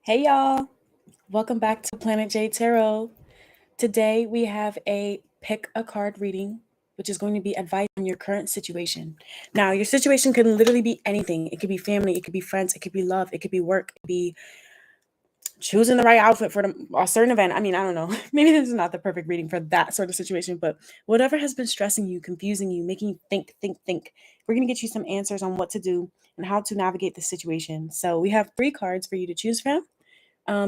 Hey y'all, welcome back to Planet J Tarot. Today we have a pick a card reading, which is going to be advice on your current situation. Now, your situation can literally be anything. It could be family, it could be friends, it could be love, it could be work, it could be choosing the right outfit for a certain event. I mean, I don't know. Maybe this is not the perfect reading for that sort of situation, but whatever has been stressing you, confusing you, making you think, we're going to get you some answers on what to do and how to navigate the situation. So we have 3 cards for you to choose from.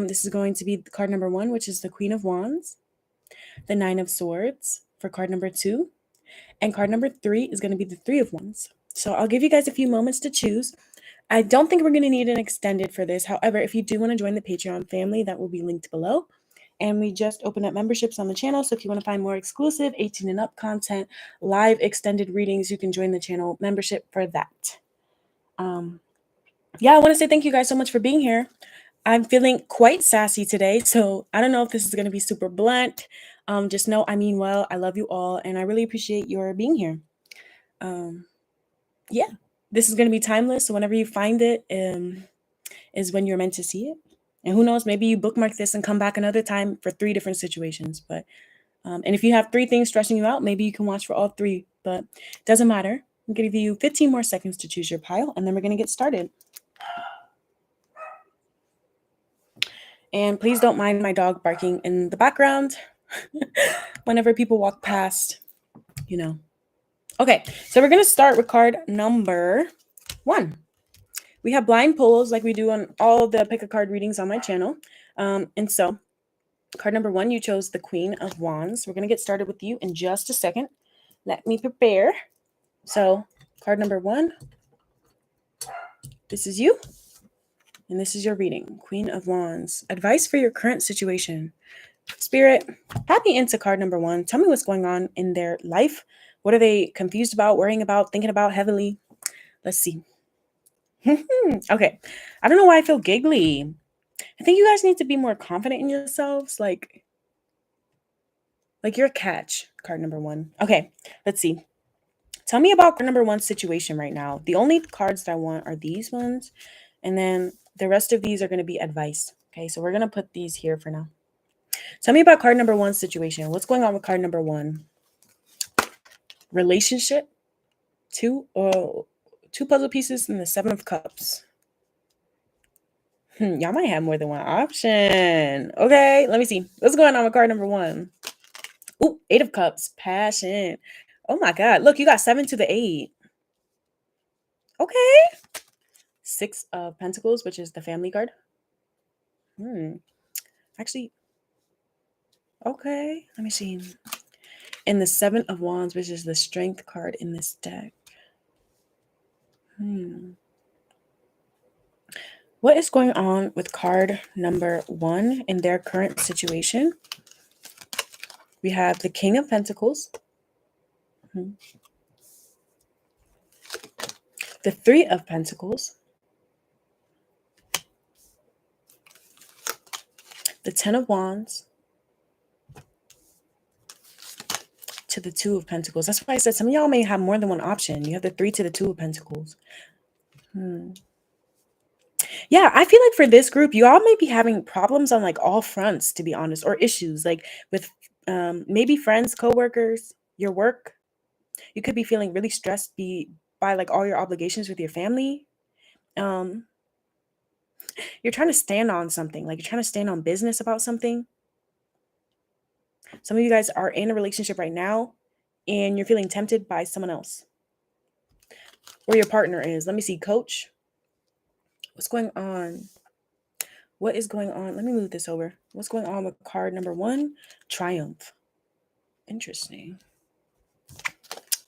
This is going to be card number 1, which is the Queen of Wands, the Nine of Swords for card number 2, and card number 3 is going to be the Three of Wands. So I'll give you guys a few moments to choose. I don't think we're going to need an extended for this. However, if you do want to join the Patreon family, that will be linked below. And we just opened up memberships on the channel. So if you want to find more exclusive 18 and up content, live extended readings, you can join the channel membership for that. I want to say thank you guys so much for being here. I'm feeling quite sassy today, so I don't know if this is going to be super blunt. Just know I mean well. I love you all, and I really appreciate your being here. This is going to be timeless, so whenever you find it is when you're meant to see it. And who knows, maybe you bookmark this and come back another time for 3 different situations. But and if you have 3 things stressing you out, maybe you can watch for all 3. But it doesn't matter. I'm going to give you 15 more seconds to choose your pile, and then we're going to get started. And please don't mind my dog barking in the background whenever people walk past, Okay, so we're going to start with card number 1. We have blind pulls like we do on all the pick a card readings on my channel. And so card number 1, you chose the Queen of Wands. We're going to get started with you in just a second. Let me prepare. So card number 1, this is you. And this is your reading, Queen of Wands. Advice for your current situation. Spirit, tap me into card number 1. Tell me what's going on in their life. What are they confused about, worrying about, thinking about heavily? Let's see. Okay. I don't know why I feel giggly. I think you guys need to be more confident in yourselves. Like you're a catch, card number 1. Okay, let's see. Tell me about card number 1's situation right now. The only cards that I want are these ones. And then the rest of these are going to be advice. Okay, so we're going to put these here for now. Tell me about card number 1's situation. What's going on with card number 1? Relationship. 2 puzzle pieces and the 7 of Cups. Y'all might have more than one option. Okay, let me see. What's going on with card number 1? Ooh, 8 of Cups. Passion. Oh my God. Look, you got 7 to the 8. Okay. 6 of Pentacles, which is the family card. Actually, okay. Let me see. And the 7 of Wands, which is the Strength card in this deck. What is going on with card number 1 in their current situation? We have the King of Pentacles. The 3 of Pentacles. The 10 of Wands. To the 2 of Pentacles. That's why I said some of y'all may have more than one option. You have the 3 to the 2 of Pentacles. Yeah, I feel like for this group, you all may be having problems on like all fronts, to be honest, or issues like with maybe friends, coworkers, your work. You could be feeling really stressed by like all your obligations with your family. You're trying to stand on something, like you're trying to stand on business about something. Some of you guys are in a relationship right now and you're feeling tempted by someone else. Or your partner is. Let me see, Coach. What's going on? What is going on? Let me move this over. What's going on with card number 1? Triumph. Interesting.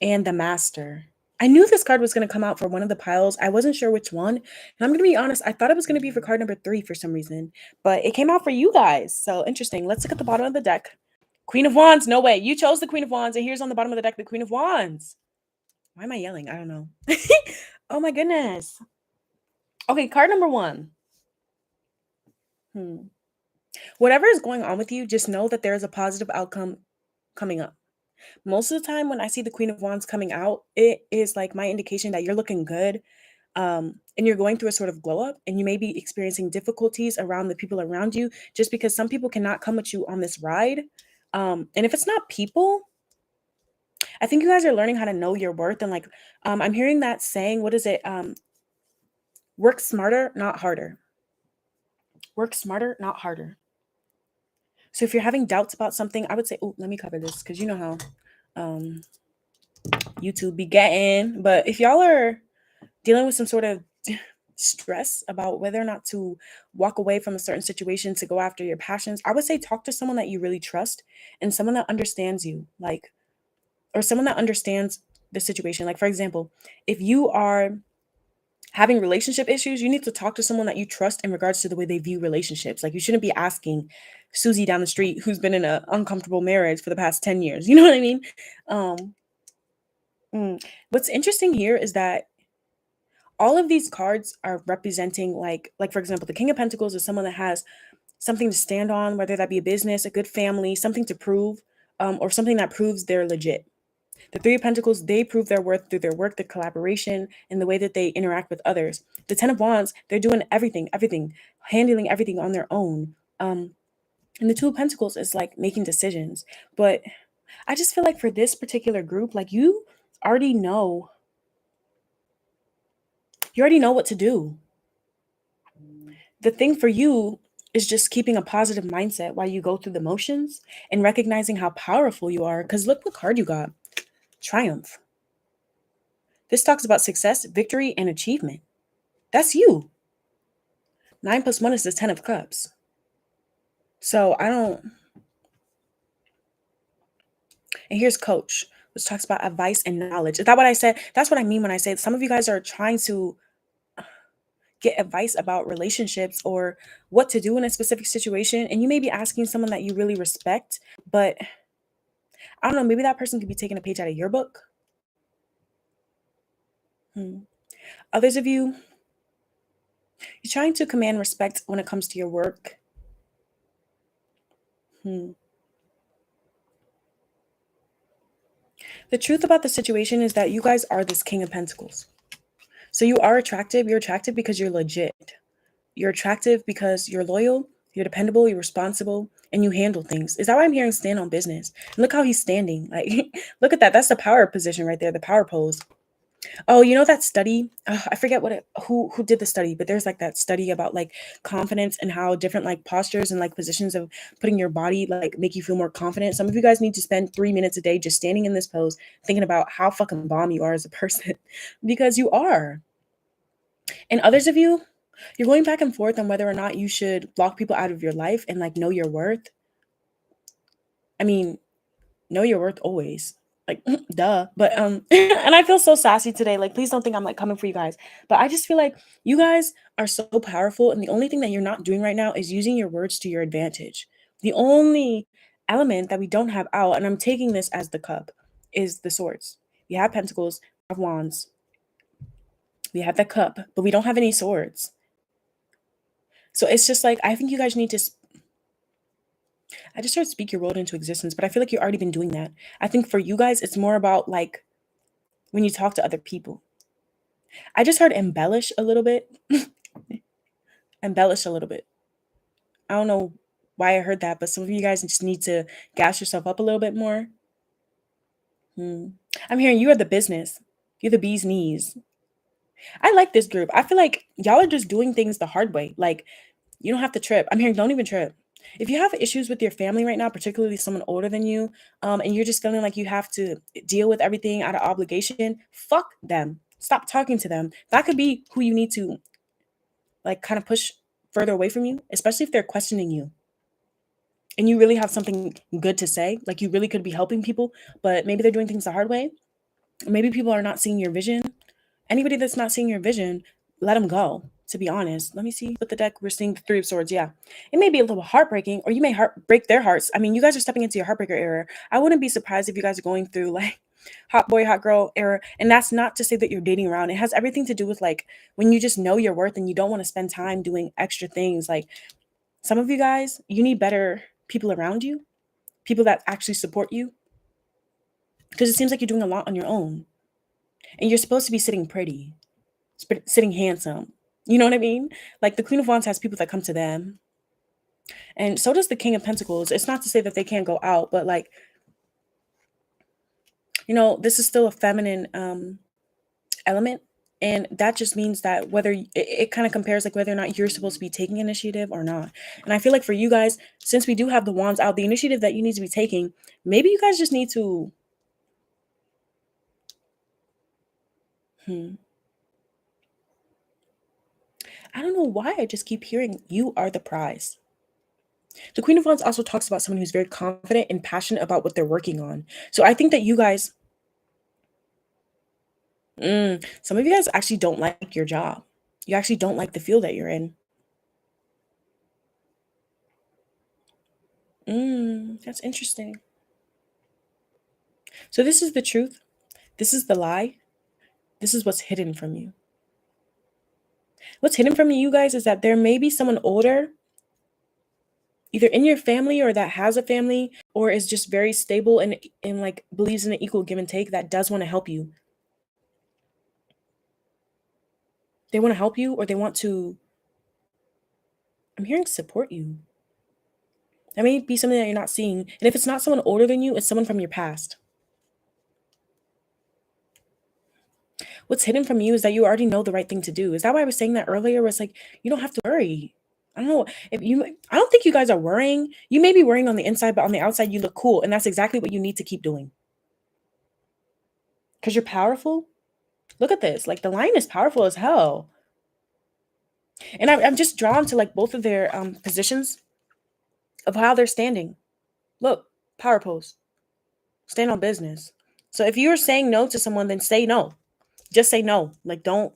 And the Master. I knew this card was going to come out for one of the piles. I wasn't sure which one. And I'm going to be honest, I thought it was going to be for card number 3 for some reason. But it came out for you guys. So interesting. Let's look at the bottom of the deck. Queen of Wands. No way. You chose the Queen of Wands. And here's on the bottom of the deck the Queen of Wands. Why am I yelling? I don't know. Oh my goodness. Okay, card number 1. Whatever is going on with you, just know that there is a positive outcome coming up. Most of the time when I see the Queen of Wands coming out, it is like my indication that you're looking good. and you're going through a sort of glow up, and you may be experiencing difficulties around the people around you just because some people cannot come with you on this ride. And if it's not people, I think you guys are learning how to know your worth. And like, I'm hearing that saying, what is it? Work smarter, not harder. Work smarter, not harder. So if you're having doubts about something, I would say, oh, let me cover this because you know how um, YouTube be getting. But if y'all are dealing with some sort of stress about whether or not to walk away from a certain situation to go after your passions, I would say talk to someone that you really trust and someone that understands you, like, or someone that understands the situation. Like, for example, if you are having relationship issues, you need to talk to someone that you trust in regards to the way they view relationships. Like, you shouldn't be asking Susie down the street who's been in an uncomfortable marriage for the past 10 years. You know what I mean? Um, what's interesting here is that all of these cards are representing like for example, the King of Pentacles is someone that has something to stand on, whether that be a business, a good family, something to prove, or something that proves they're legit. The Three of Pentacles, they prove their worth through their work, their collaboration, and the way that they interact with others. The Ten of Wands, they're doing everything, handling everything on their own. And the Two of Pentacles is like making decisions. But I just feel like for this particular group, like already know, you already know what to do. The thing for you is just keeping a positive mindset while you go through the motions and recognizing how powerful you are. Because look what card you got. Triumph. This talks about success, victory, and achievement. That's you. 9 plus 1 is the 10 of cups. So I don't. And here's coach, which talks about advice and knowledge. Is that what I said? That's what I mean when I say some of you guys are trying to get advice about relationships or what to do in a specific situation. And you may be asking someone that you really respect, but I don't know, maybe that person could be taking a page out of your book. Others of you, you're trying to command respect when it comes to your work. The truth about the situation is that you guys are this King of Pentacles. So you are attractive. You're attractive because you're legit. You're attractive because you're loyal, you're dependable, you're responsible, and you handle things. Is that why I'm hearing stand on business? And look how he's standing. Like, look at that. That's the power position right there, the power pose. Oh, you know that study? I forget who did the study, but there's like that study about like confidence and how different like postures and like positions of putting your body like make you feel more confident. Some of you guys need to spend 3 minutes a day just standing in this pose, thinking about how fucking bomb you are as a person, because you are. And others of you, you're going back and forth on whether or not you should block people out of your life and like know your worth. I mean, know your worth always. Like, duh. But and I feel so sassy today. Like, please don't think I'm like coming for you guys. But I just feel like you guys are so powerful, and the only thing that you're not doing right now is using your words to your advantage. The only element that we don't have out, and I'm taking this as the cup, is the swords. We have pentacles, we have wands, we have the cup, but we don't have any swords. So it's just like I think you guys need to I just heard speak your world into existence, but I feel like you've already been doing that. I think for you guys, it's more about like when you talk to other people. I just heard embellish a little bit. Embellish a little bit. I don't know why I heard that, but some of you guys just need to gas yourself up a little bit more. I'm hearing you are the business. You're the bee's knees. I like this group. I feel like y'all are just doing things the hard way. Like, you don't have to trip. I'm hearing don't even trip. If you have issues with your family right now, particularly someone older than you, and you're just feeling like you have to deal with everything out of obligation, fuck them. Stop talking to them. That could be who you need to like kind of push further away from you, especially if they're questioning you. And you really have something good to say, like you really could be helping people, but maybe they're doing things the hard way. Or maybe people are not seeing your vision. Anybody that's not seeing your vision, let them go, to be honest. Let me see with the deck. We're seeing the Three of Swords. Yeah. It may be a little heartbreaking, or you may break their hearts. I mean, you guys are stepping into your heartbreaker era. I wouldn't be surprised if you guys are going through like hot boy, hot girl era. And that's not to say that you're dating around. It has everything to do with like when you just know your worth and you don't want to spend time doing extra things. Like some of you guys, you need better people around you, people that actually support you. Because it seems like you're doing a lot on your own. And you're supposed to be sitting pretty. sitting handsome. You know what I mean? Like the Queen of Wands has people that come to them, and so does the King of Pentacles. It's not to say that they can't go out, but like, this is still a feminine element. And that just means that whether it kind of compares like whether or not you're supposed to be taking initiative or not. And I feel like for you guys, since we do have the wands out, the initiative that you need to be taking, maybe you guys just need to, I don't know why I just keep hearing you are the prize. The Queen of Wands also talks about someone who's very confident and passionate about what they're working on. So I think that you guys, some of you guys actually don't like your job. You actually don't like the field that you're in. That's interesting. So this is the truth. This is the lie. This is what's hidden from you. What's hidden from you guys is that there may be someone older, either in your family or that has a family, or is just very stable and like believes in an equal give and take, that does want to help you. They want to help you, or they want to, I'm hearing, support you. That may be something that you're not seeing. And if it's not someone older than you, it's someone from your past. What's hidden from you is that you already know the right thing to do. Is that why I was saying that earlier? Where it's like, you don't have to worry. I don't know if you, I don't think you guys are worrying. You may be worrying on the inside, but on the outside, you look cool. And that's exactly what you need to keep doing. Because you're powerful. Look at this. Like the lion is powerful as hell. And I'm just drawn to like both of their positions of how they're standing. Look, power pose. Stand on business. So if you're saying no to someone, then say no. Just say no. Like don't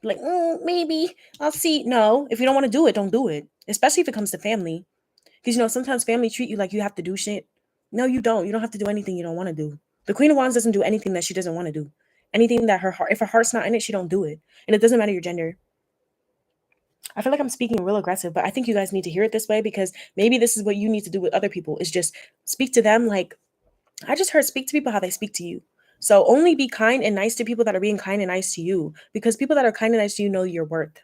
like maybe I'll see. No, if you don't want to do it, don't do it. Especially if it comes to family, because sometimes family treat you like you have to do shit. No, you don't. You don't have to do anything you don't want to do. The Queen of Wands doesn't do anything that she doesn't want to do. Anything that her heart, if her heart's not in it, she don't do it. And it doesn't matter your gender. I feel like I'm speaking real aggressive, but I think you guys need to hear it this way, because maybe this is what you need to do with other people, is just speak to them like I just heard, speak to people how they speak to you. So only be kind and nice to people that are being kind and nice to you, because people that are kind and nice to you know your worth.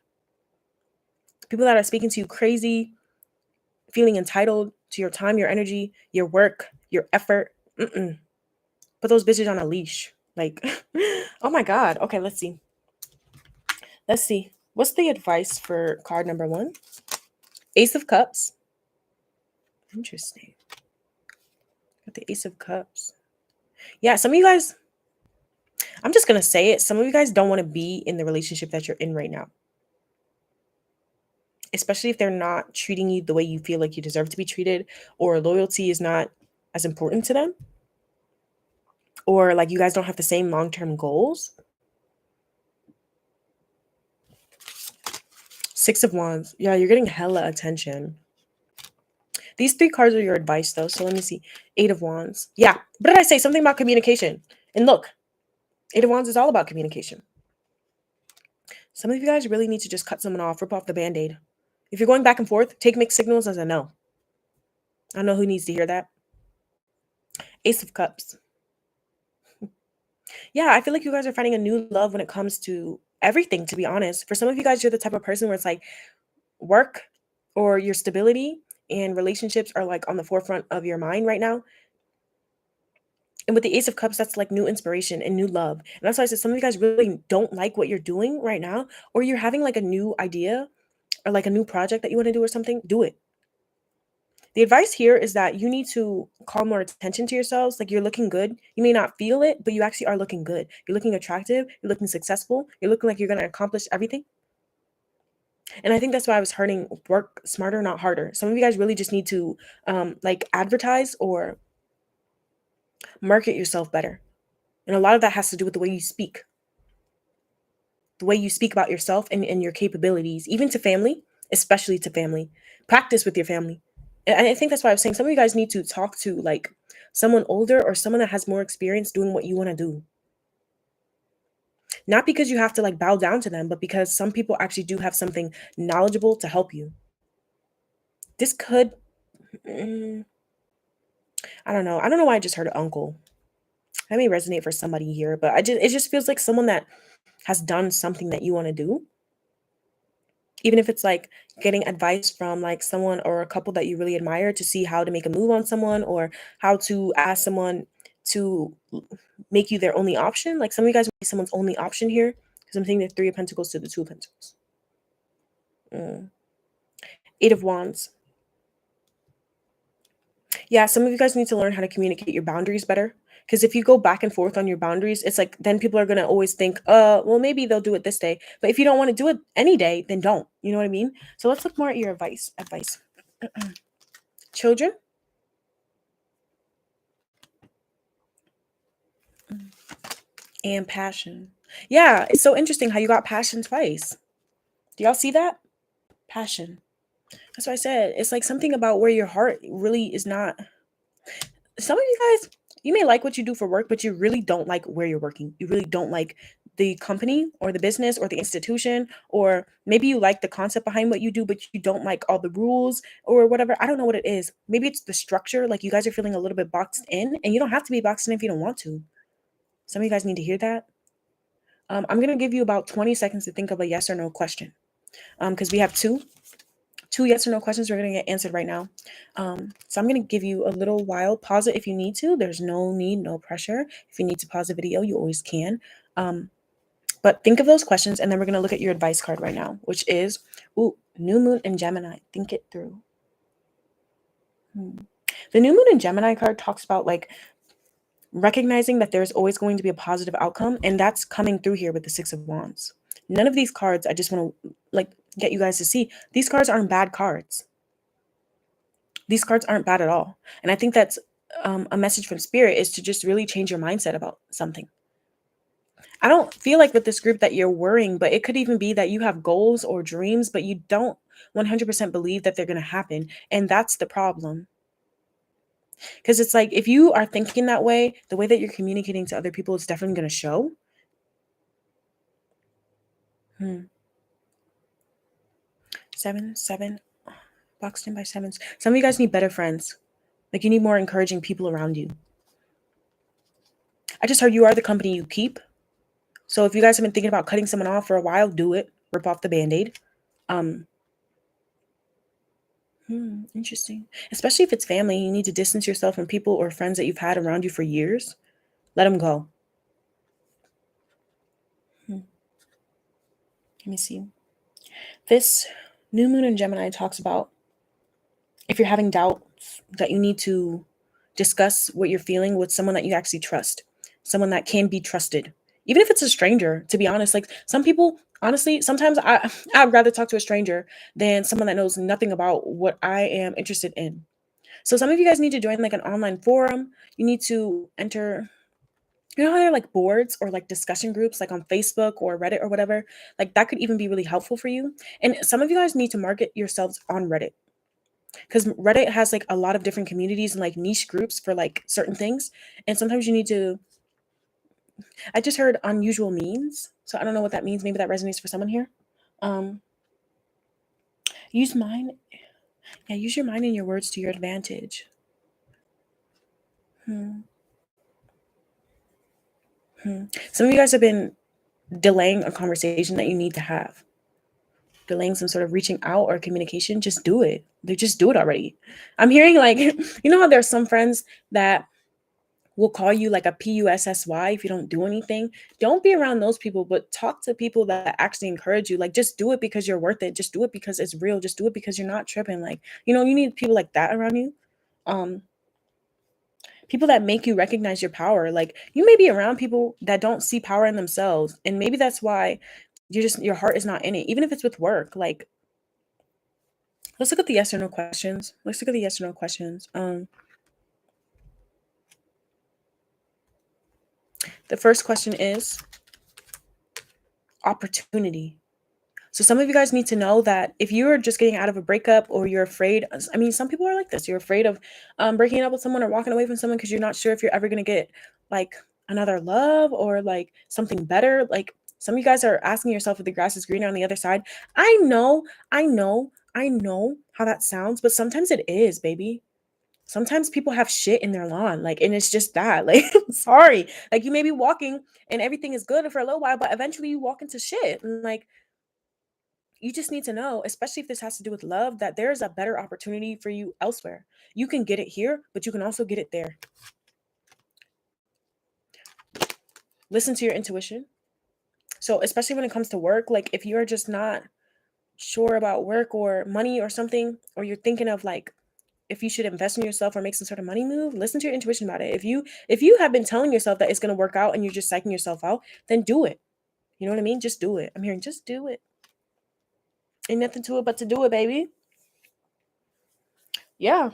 People that are speaking to you crazy, feeling entitled to your time, your energy, your work, your effort, put those bitches on a leash. Like, oh my God. Okay, let's see. Let's see. What's the advice for card number 1? Ace of Cups. Interesting. Got the Ace of Cups. Yeah, some of you guys, I'm just going to say it. Some of you guys don't want to be in the relationship that you're in right now. Especially if they're not treating you the way you feel like you deserve to be treated, or loyalty is not as important to them, or like you guys don't have the same long-term goals. 6 of Wands. Yeah, you're getting hella attention. These 3 cards are your advice, though. So let me see. 8 of Wands. Yeah. What did I say? Something about communication. And look, 8 of Wands is all about communication. Some of you guys really need to just cut someone off, rip off the Band-Aid. If you're going back and forth, take mixed signals as a no. I don't know who needs to hear that. Ace of Cups. Yeah, I feel like you guys are finding a new love when it comes to everything, to be honest. For some of you guys, you're the type of person where it's like work or your stability and relationships are like on the forefront of your mind right now. And with the Ace of Cups, that's like new inspiration and new love. And that's why I said some of you guys really don't like what you're doing right now, or you're having like a new idea or like a new project that you want to do or something. Do it. The advice here is that you need to call more attention to yourselves. Like you're looking good. You may not feel it, but you actually are looking good. You're looking attractive. You're looking successful. You're looking like you're going to accomplish everything. And I think that's why I was hurting. Work smarter, not harder. Some of you guys really just need to like advertise or market yourself better. And a lot of that has to do with the way you speak. The way you speak about yourself and your capabilities, even to family, especially to family. Practice with your family. And I think that's why I was saying some of you guys need to talk to like someone older or someone that has more experience doing what you want to do. Not because you have to like bow down to them, but because some people actually do have something knowledgeable to help you. This could, I don't know. I don't know why I just heard uncle. That may resonate for somebody here, but it just feels like someone that has done something that you want to do, even if it's like getting advice from like someone or a couple that you really admire to see how to make a move on someone, or how to ask someone to make you their only option. Like some of you guys will be someone's only option here, because I'm thinking the Three of Pentacles to the Two of Pentacles. Eight of Wands. Yeah, some of you guys need to learn how to communicate your boundaries better. Because if you go back and forth on your boundaries, it's like then people are gonna always think, well, maybe they'll do it this day. But if you don't want to do it any day, then don't. You know what I mean? So let's look more at your advice. Children. And passion. Yeah, it's so interesting how you got passion twice. Do y'all see that? Passion. That's what I said. It's like something about where your heart really is not. Some of you guys, you may like what you do for work, but you really don't like where you're working. You really don't like the company or the business or the institution, or maybe you like the concept behind what you do, but you don't like all the rules or whatever. I don't know what it is. Maybe it's the structure. Like you guys are feeling a little bit boxed in, and you don't have to be boxed in if you don't want to. Some of you guys need to hear that. I'm going to give you about 20 seconds to think of a yes or no question, because we have two yes or no questions we're going to get answered right now. So I'm going to give you a little while. Pause it if you need to. There's no need, no pressure. If you need to pause the video, you always can. But think of those questions, and then we're going to look at your advice card right now, which is, new moon in Gemini. Think it through. The new moon in Gemini card talks about like recognizing that there's always going to be a positive outcome, and that's coming through here with the Six of Wands. None of these cards, I just want to like get you guys to see, these cards aren't bad cards. These cards aren't bad at all. And I think that's a message from Spirit, is to just really change your mindset about something. I don't feel like with this group that you're worrying, but it could even be that you have goals or dreams, but you don't 100% believe that they're going to happen. And that's the problem. Because it's like, if you are thinking that way, the way that you're communicating to other people is definitely going to show. 7, boxed in by sevens. Some of you guys need better friends. Like you need more encouraging people around you. I just heard you are the company you keep. So if you guys have been thinking about cutting someone off for a while, do it. Rip off the Band-Aid. Interesting. Especially if it's family, you need to distance yourself from people or friends that you've had around you for years. Let them go. Let me see. This new moon in Gemini talks about if you're having doubts, that you need to discuss what you're feeling with someone that you actually trust, someone that can be trusted, even if it's a stranger. To be honest, like some people, honestly, sometimes I'd rather talk to a stranger than someone that knows nothing about what I am interested in. So some of you guys need to join like an online forum. You need to enter, you know how there are like boards or like discussion groups like on Facebook or Reddit or whatever. Like that could even be really helpful for you. And some of you guys need to market yourselves on Reddit, because Reddit has like a lot of different communities and like niche groups for like certain things. And sometimes you need to, I just heard unusual means. So I don't know what that means. Maybe that resonates for someone here. Use mine. Yeah, use your mind and your words to your advantage. Some of you guys have been delaying a conversation that you need to have. Delaying some sort of reaching out or communication. Just do it. They just do it already. I'm hearing like, you know how there's some friends that will call you like a PUSSY if you don't do anything. Don't be around those people, but talk to people that actually encourage you. Like, just do it because you're worth it. Just do it because it's real. Just do it because you're not tripping. Like, you know, you need people like that around you. People that make you recognize your power. Like, you may be around people that don't see power in themselves, and maybe that's why your heart is not in it, even if it's with work. Like, let's look at the yes or no questions. The first question is opportunity. So some of you guys need to know that if you're just getting out of a breakup, or you're afraid, I mean, some people are like this. You're afraid of breaking up with someone or walking away from someone because you're not sure if you're ever going to get like another love or like something better. Like some of you guys are asking yourself if the grass is greener on the other side. I know how that sounds, but sometimes it is, baby. Sometimes people have shit in their lawn, like, and it's just that, like, sorry, like, you may be walking and everything is good for a little while, but eventually you walk into shit, and like, you just need to know, especially if this has to do with love, that there's a better opportunity for you elsewhere. You can get it here, but you can also get it there. Listen to your intuition. So, especially when it comes to work, like, if you're just not sure about work or money or something, or you're thinking of like if you should invest in yourself or make some sort of money move, listen to your intuition about it. If you have been telling yourself that it's going to work out and you're just psyching yourself out, then do it. You know what I mean? Just do it. I'm hearing just do it. Ain't nothing to it but to do it, baby. Yeah.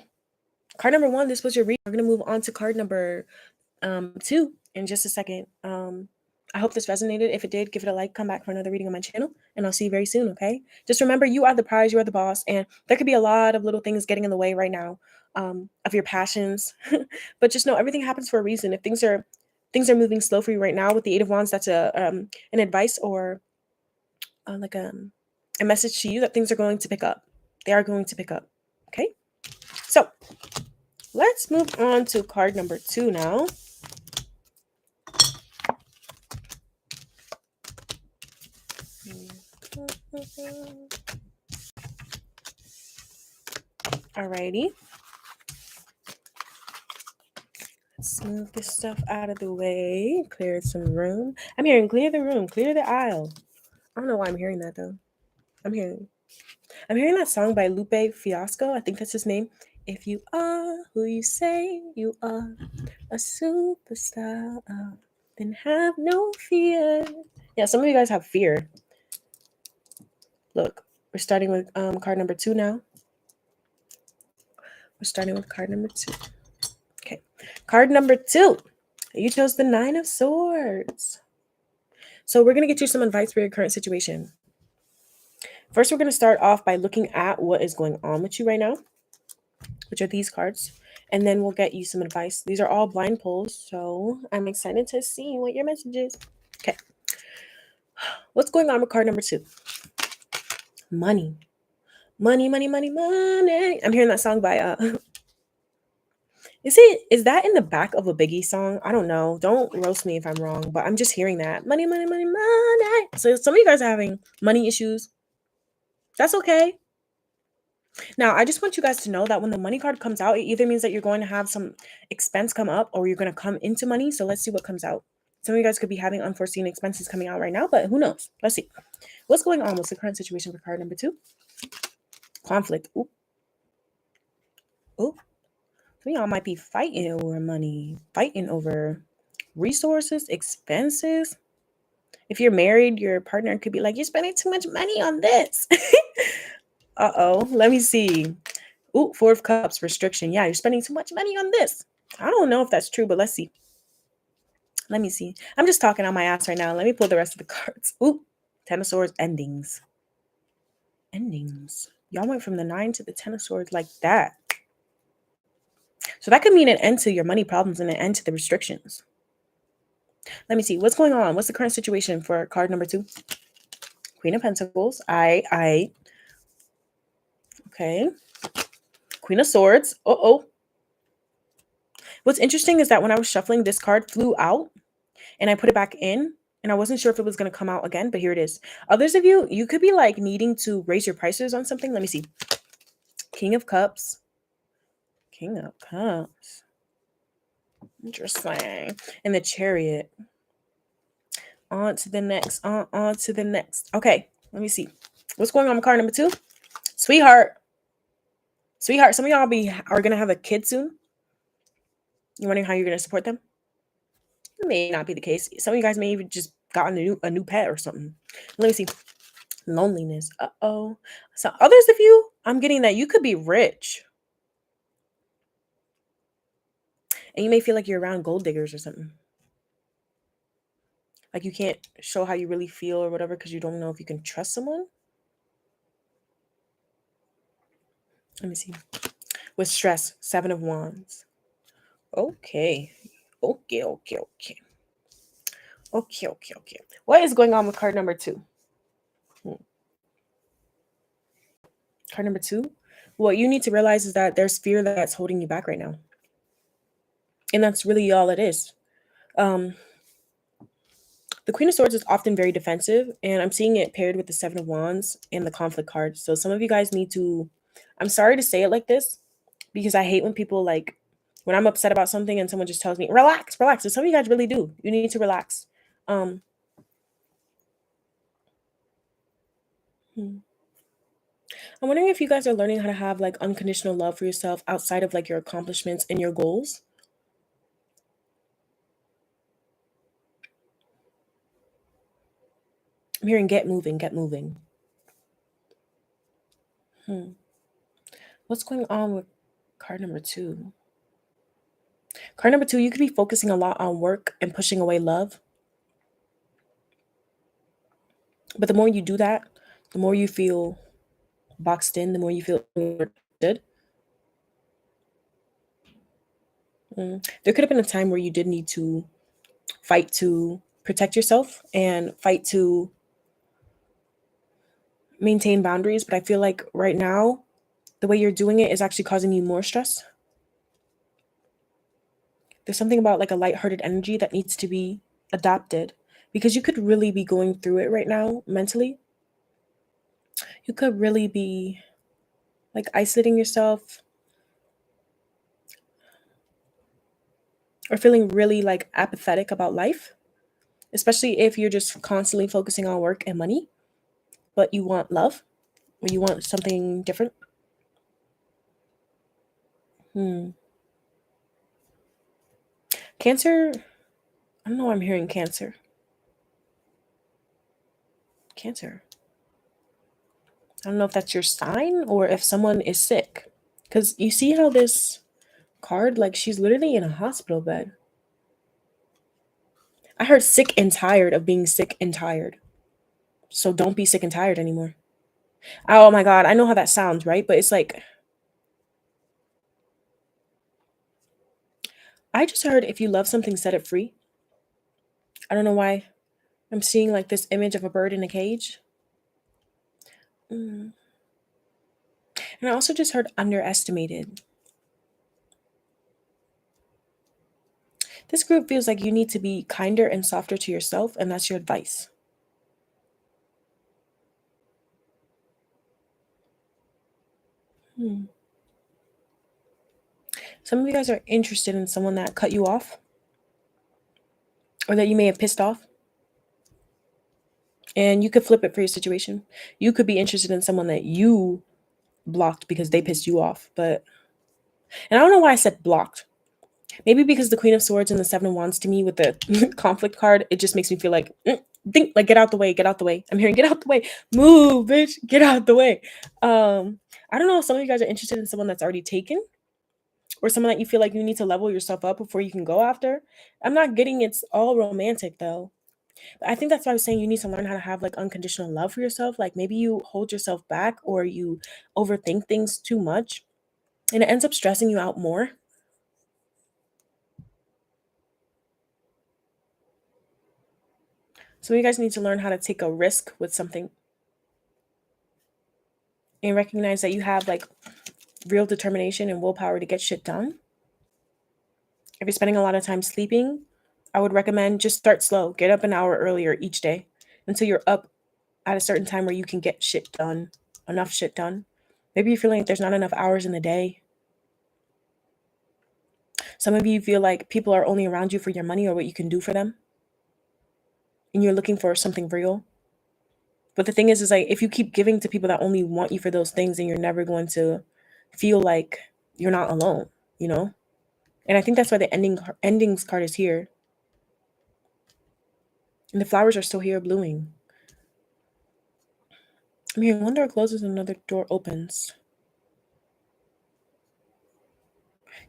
Card number 1, this was your read. We're going to move on to card number 2 in just a second. I hope this resonated. If it did, give it a like, come back for another reading on my channel, and I'll see you very soon, okay? Just remember, you are the prize, you are the boss, and there could be a lot of little things getting in the way right now of your passions. But just know everything happens for a reason. If things are moving slow for you right now with the Eight of Wands, that's an advice or like a message to you that things are going to pick up. They are going to pick up, okay? So let's move on to card number 2 now. Alrighty. Let's move this stuff out of the way. Clear some room. I'm hearing clear the room, clear the aisle. I don't know why I'm hearing that though. I'm hearing that song by Lupe Fiasco. I think that's his name. If you are who you say you are, a superstar, then have no fear. Yeah, some of you guys have fear. Look, we're starting with card number 2 now. We're starting with card number 2. Okay, card number 2. You chose the 9 of Swords. So we're going to get you some advice for your current situation. First, we're going to start off by looking at what is going on with you right now, which are these cards. And then we'll get you some advice. These are all blind pulls, so I'm excited to see what your message is. Okay. What's going on with card number 2? Money. Money, money, money, money. I'm hearing that song by is that in the back of a Biggie song? I don't know. Don't roast me if I'm wrong, but I'm just hearing that. Money, money, money, money. So some of you guys are having money issues. That's okay. Now, I just want you guys to know that when the money card comes out, it either means that you're going to have some expense come up or you're going to come into money. So let's see what comes out. Some of you guys could be having unforeseen expenses coming out right now, but who knows? Let's see. What's going on? What's the current situation for card number 2? Conflict. Ooh. Ooh. Some of y'all might be fighting over money, fighting over resources, expenses. If you're married, your partner could be like, you're spending too much money on this. Uh-oh. Let me see. Ooh, 4 of Cups, restriction. Yeah, you're spending too much money on this. I don't know if that's true, but let's see. Let me see. I'm just talking on my ass right now. Let me pull the rest of the cards. Ooh, 10 of Swords, endings. Endings. Y'all went from the 9 to the 10 of Swords like that. So that could mean an end to your money problems and an end to the restrictions. Let me see. What's going on? What's the current situation for card number 2? Queen of Pentacles. Okay. Queen of Swords. Uh-oh. What's interesting is that when I was shuffling, this card flew out and I put it back in and I wasn't sure if it was going to come out again, but here it is. Others of you, you could be like needing to raise your prices on something. Let me see. King of Cups. King of Cups. Interesting. And the Chariot. On to the next. On to the next. Okay, let me see. What's going on with card number 2? Sweetheart. Sweetheart, some of y'all are going to have a kid soon. You're wondering how you're going to support them? It may not be the case. Some of you guys may even just gotten a new pet or something. Let me see. Loneliness. Uh-oh. So others of you, I'm getting that you could be rich. And you may feel like you're around gold diggers or something. Like you can't show how you really feel or whatever because you don't know if you can trust someone. Let me see. With stress, 7 of Wands. Okay. Okay. What is going on with card number 2? Card number 2, What you need to realize is that there's fear that's holding you back right now. And that's really all it is. Um, the Queen of Swords is often very defensive, and I'm seeing it paired with the Seven of Wands and the conflict card. So some of you guys need to, I'm sorry to say it like this, because I hate when people like, when I'm upset about something and someone just tells me, relax, relax. And some of you guys really do. You need to relax. Um, hmm. I'm wondering if you guys are learning how to have like unconditional love for yourself outside of like your accomplishments and your goals. I'm hearing get moving, get moving. Hmm. What's going on with card number two? Card number two, you could be focusing a lot on work and pushing away love. But the more you do that, the more you feel boxed in, the more you feel understood. There could have been a time where you did need to fight to protect yourself and fight to maintain boundaries. But I feel like right now, the way you're doing it is actually causing you more stress. There's something about like a lighthearted energy that needs to be adopted because you could really be going through it right now mentally. You could really be like isolating yourself or feeling really like apathetic about life, especially if you're just constantly focusing on work and money, but you want love or you want something different. Hmm. Cancer, I don't know why I'm hearing Cancer. Cancer. I don't know if that's your sign or if someone is sick. Because you see how this card, like she's literally in a hospital bed. I heard sick and tired of being sick and tired. So don't be sick and tired anymore. Oh my God. I know how that sounds, right? But it's like, I just heard if you love something, set it free. I don't know why I'm seeing like this image of a bird in a cage. Mm. And I also just heard underestimated. This group feels like you need to be kinder and softer to yourself, and that's your advice. Hmm. Some of you guys are interested in someone that cut you off or that you may have pissed off. And you could flip it for your situation. You could be interested in someone that you blocked because they pissed you off. And I don't know why I said blocked. Maybe because the Queen of Swords and the Seven of Wands to me with the conflict card, it just makes me feel like, think, like, get out the way, get out the way. I'm hearing, get out the way, move, bitch, get out the way. I don't know if some of you guys are interested in someone that's already taken or someone that you feel like you need to level yourself up before you can go after. I'm not getting it's all romantic though. I think that's why I was saying you need to learn how to have like unconditional love for yourself. Like maybe you hold yourself back or you overthink things too much and it ends up stressing you out more. So you guys need to learn how to take a risk with something and recognize that you have like real determination and willpower to get shit done. If you're spending a lot of time sleeping, I would recommend just start slow. Get up an hour earlier each day until you're up at a certain time where you can get shit done, enough shit done. Maybe you're feeling like there's not enough hours in the day. Some of you feel like people are only around you for your money or what you can do for them, and you're looking for something real. But the thing is like if you keep giving to people that only want you for those things, then you're never going to feel like you're not alone, you know? And I think that's why the endings card is here. And the flowers are still here blooming. I'm hearing one door closes and another door opens.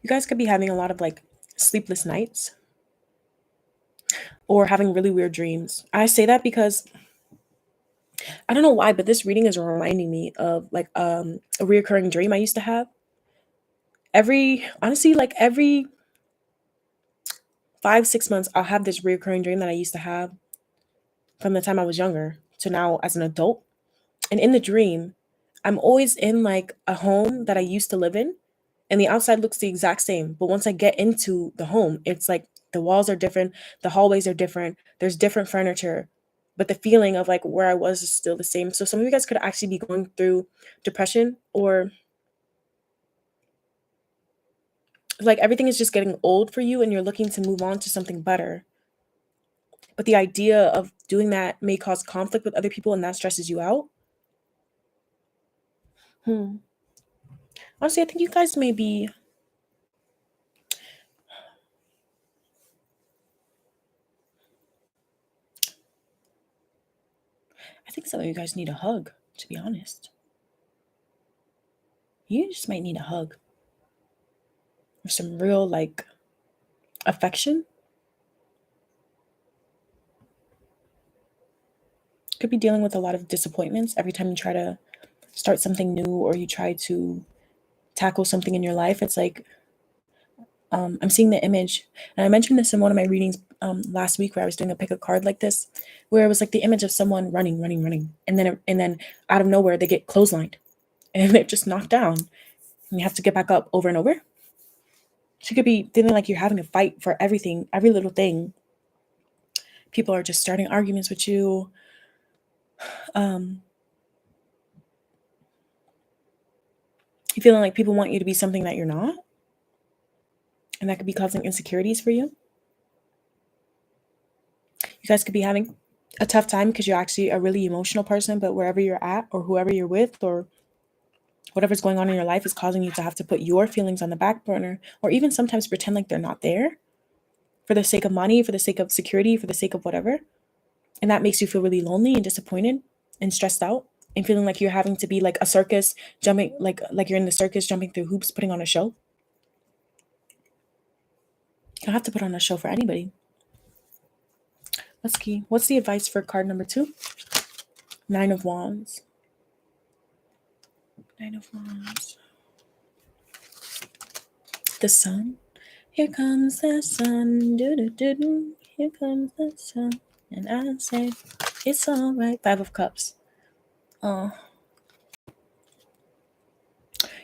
You guys could be having a lot of like sleepless nights or having really weird dreams. I say that because I don't know why, but this reading is reminding me of like a reoccurring dream I used to have. Every 5, 6 months, I'll have this reoccurring dream that I used to have from the time I was younger to now as an adult. And in the dream, I'm always in like a home that I used to live in, and the outside looks the exact same. But once I get into the home, it's like the walls are different, the hallways are different, there's different furniture, but the feeling of like where I was is still the same. So some of you guys could actually be going through depression, or like everything is just getting old for you and you're looking to move on to something better. But the idea of doing that may cause conflict with other people and that stresses you out. Hmm. Honestly, I think you guys may be, I think some of you guys need a hug, to be honest. You just might need a hug or some real like affection. Could be dealing with a lot of disappointments every time you try to start something new or you try to tackle something in your life. It's like I'm seeing the image, and I mentioned this in one of my readings last week where I was doing a pick a card like this, where it was like the image of someone running, running, running, and then out of nowhere they get clotheslined and they're just knocked down, and you have to get back up over and over. So you could be feeling like you're having to fight for everything, every little thing. People are just starting arguments with you. Um, you feeling like people want you to be something that you're not, and that could be causing insecurities for you. You guys could be having a tough time because you're actually a really emotional person, but wherever you're at or whoever you're with or whatever's going on in your life is causing you to have to put your feelings on the back burner, or even sometimes pretend like they're not there for the sake of money, for the sake of security, for the sake of whatever. And that makes you feel really lonely and disappointed and stressed out and feeling like you're having to be like a circus jumping, like you're in the circus jumping through hoops, putting on a show. You don't have to put on a show for anybody. Let's see. What's the advice for card number 2? 9 of Wands. 9 of Wands. The sun. Here comes the sun. Do-do-do-do. Here comes the sun. And I say, it's all right. 5 of Cups. Oh.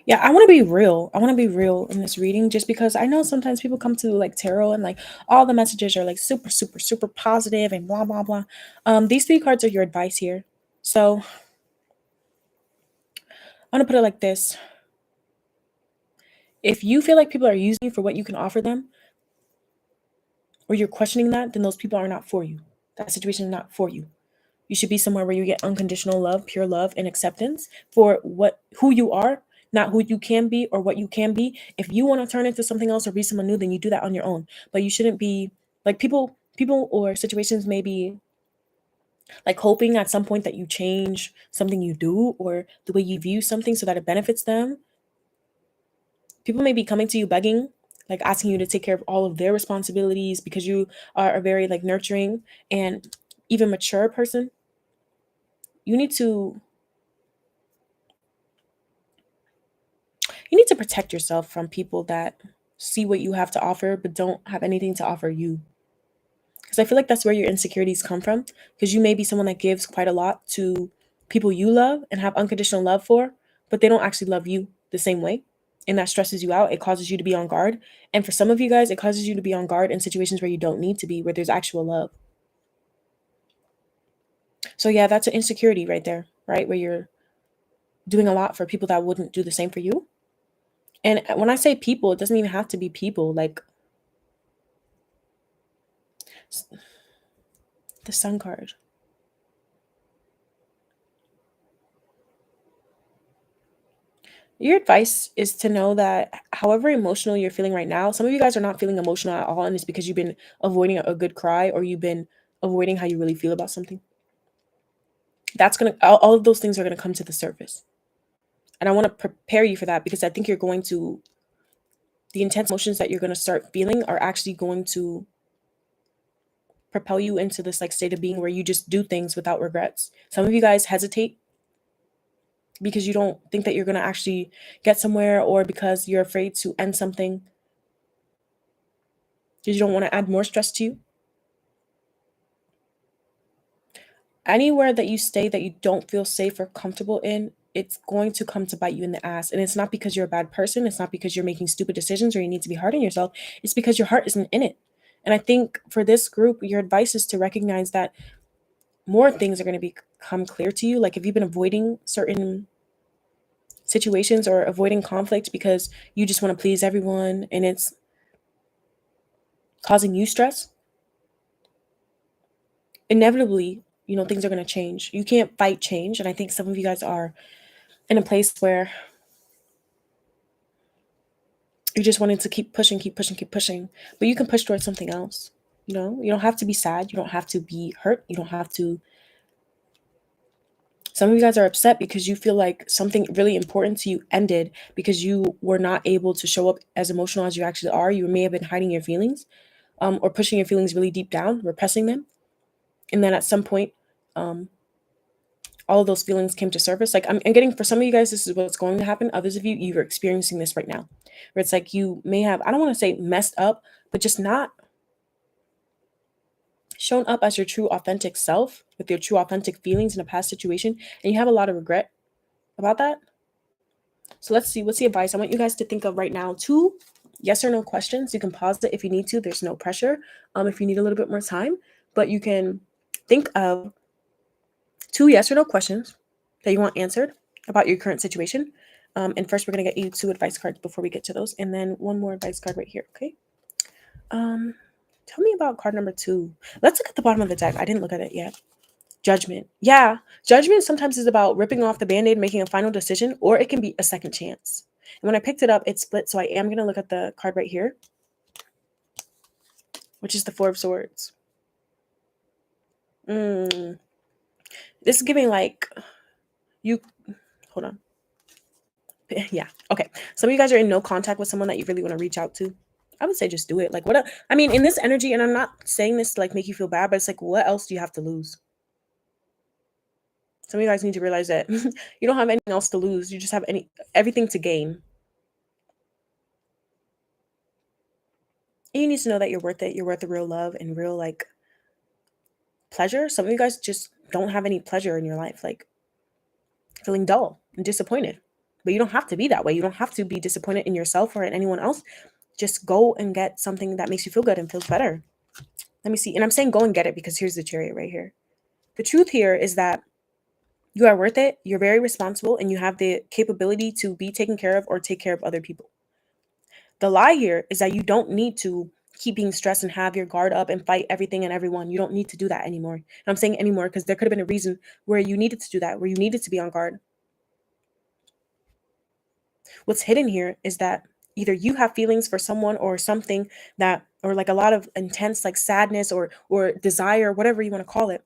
Yeah, I want to be real. I want to be real in this reading just because I know sometimes people come to like tarot and like all the messages are like super, super, super positive and blah, blah, blah. These 3 cards are your advice here. So I'm going to put it like this. If you feel like people are using you for what you can offer them, or you're questioning that, then those people are not for you. That situation is not for you. You should be somewhere where you get unconditional love, pure love, and acceptance for who you are, not who you can be or what you can be. If you want to turn into something else or be someone new, then you do that on your own. But you shouldn't be like people or situations may be like hoping at some point that you change something you do or the way you view something so that it benefits them. People may be coming to you begging, like asking you to take care of all of their responsibilities because you are a very like nurturing and even mature person. You need to protect yourself from people that see what you have to offer but don't have anything to offer you. Because I feel like that's where your insecurities come from, because you may be someone that gives quite a lot to people you love and have unconditional love for, but they don't actually love you the same way. And that stresses you out. It causes you to be on guard. And for some of you guys, it causes you to be on guard in situations where you don't need to be, where there's actual love. So yeah, that's an insecurity right there, right? Where you're doing a lot for people that wouldn't do the same for you. And when I say people, it doesn't even have to be people. Like the Sun card. Your advice is to know that however emotional you're feeling right now, some of you guys are not feeling emotional at all, and it's because you've been avoiding a good cry or you've been avoiding how you really feel about something. That's gonna all of those things are gonna come to the surface. And I want to prepare you for that because I think you're going to the intense emotions that you're gonna start feeling are actually going to propel you into this like state of being where you just do things without regrets. Some of you guys hesitate because you don't think that you're going to actually get somewhere, or because you're afraid to end something because you don't want to add more stress to you. Anywhere that you stay that you don't feel safe or comfortable in it's going to come to bite you in the ass. And it's not because you're a bad person. It's not because you're making stupid decisions or you need to be hard on yourself. It's because your heart isn't in it. And I think for this group, your advice is to recognize that more things are going to become clear to you. Like if you've been avoiding certain situations or avoiding conflict because you just want to please everyone and it's causing you stress, inevitably, things are going to change. You can't fight change. And I think some of you guys are in a place where you just wanted to keep pushing, keep pushing, keep pushing, but you can push towards something else. You don't have to be sad. You don't have to be hurt. You don't have to. Some of you guys are upset because you feel like something really important to you ended because you were not able to show up as emotional as you actually are. You may have been hiding your feelings, or pushing your feelings really deep down, repressing them. And then at some point, all of those feelings came to surface. Like I'm getting, for some of you guys, this is what's going to happen. Others of you, you're experiencing this right now, where it's like you may have, I don't want to say messed up, but just not shown up as your true authentic self with your true authentic feelings in a past situation, and you have a lot of regret about that. So let's see, what's the advice I want you guys to think of right now? 2 yes or no questions. You can pause it if you need to. There's no pressure. If you need a little bit more time, but you can think of 2 yes or no questions that you want answered about your current situation. And first, we're gonna get you 2 advice cards before we get to those, and then 1 more advice card right here. Okay. Tell me about card number 2. Let's look at the bottom of the deck. I didn't look at it yet. Judgment. Yeah, judgment sometimes is about ripping off the band-aid, making a final decision, or it can be a second chance. And when I picked it up, it split. So I am gonna look at the card right here, which is the 4 of Swords. This is giving like you. Hold on. Yeah. Okay. Some of you guys are in no contact with someone that you really want to reach out to. I would say just do it. Like what? I mean, in this energy, and I'm not saying this to like make you feel bad, but it's like, what else do you have to lose? Some of you guys need to realize that you don't have anything else to lose. You just have everything to gain. And you need to know that you're worth it. You're worth the real love and real like pleasure. Some of you guys just don't have any pleasure in your life, like feeling dull and disappointed. But you don't have to be that way. You don't have to be disappointed in yourself or in anyone else. Just go and get something that makes you feel good and feels better. Let me see. And I'm saying go and get it because here's the Chariot right here. The truth here is that you are worth it. You're very responsible and you have the capability to be taken care of or take care of other people. The lie here is that you don't need to keep being stressed and have your guard up and fight everything and everyone. You don't need to do that anymore. And I'm saying anymore because there could have been a reason where you needed to do that, where you needed to be on guard. What's hidden here is that either you have feelings for someone or something that, or like a lot of intense like sadness or desire, whatever you want to call it,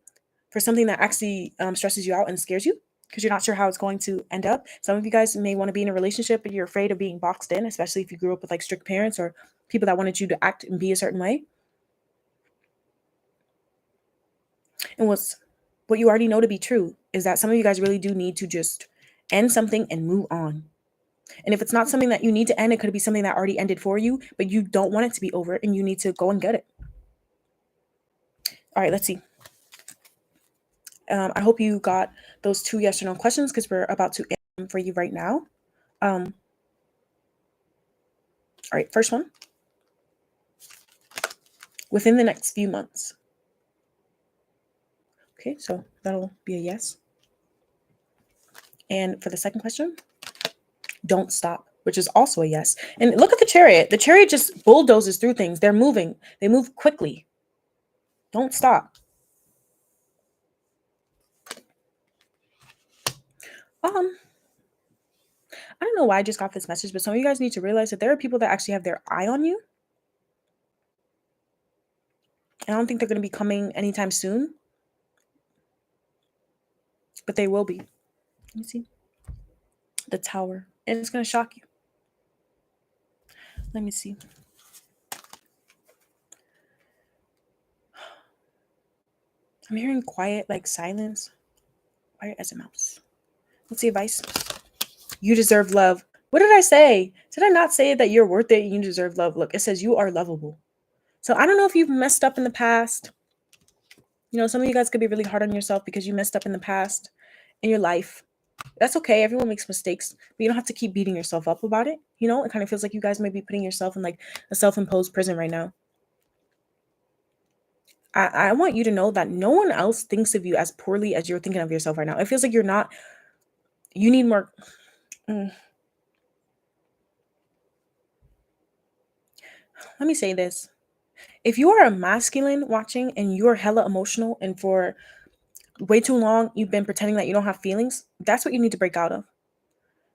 for something that actually stresses you out and scares you because you're not sure how it's going to end up. Some of you guys may want to be in a relationship, but you're afraid of being boxed in, especially if you grew up with like strict parents or people that wanted you to act and be a certain way. And what you already know to be true is that some of you guys really do need to just end something and move on. And if it's not something that you need to end, it could be something that already ended for you, but you don't want it to be over and you need to go and get it. All right, let's see. I hope you got those 2 yes or no questions because we're about to end them for you right now. All right, first one. Within the next few months. Okay, so that'll be a yes. And for the second question, don't stop, which is also a yes. And look at the Chariot. The Chariot just bulldozes through things. They're moving. They move quickly. Don't stop. I don't know why I just got this message, but some of you guys need to realize that there are people that actually have their eye on you. And I don't think they're going to be coming anytime soon, but they will be. Let me see. The Tower. And it's going to shock you. Let me see. I'm hearing quiet, like silence. Quiet as a mouse. What's the advice? You deserve love. What did I say? Did I not say that you're worth it and you deserve love? Look, it says you are lovable. So I don't know if you've messed up in the past. Some of you guys could be really hard on yourself because you messed up in the past in your life. That's okay. Everyone makes mistakes, but you don't have to keep beating yourself up about it. You know, it kind of feels like you guys might be putting yourself in like a self-imposed prison right now. I want you to know that no one else thinks of you as poorly as you're thinking of yourself right now. It feels like you're not, you need more. mm, Let me say this. If you are a masculine watching and you're hella emotional and for way too long you've been pretending that you don't have feelings, that's what you need to break out of.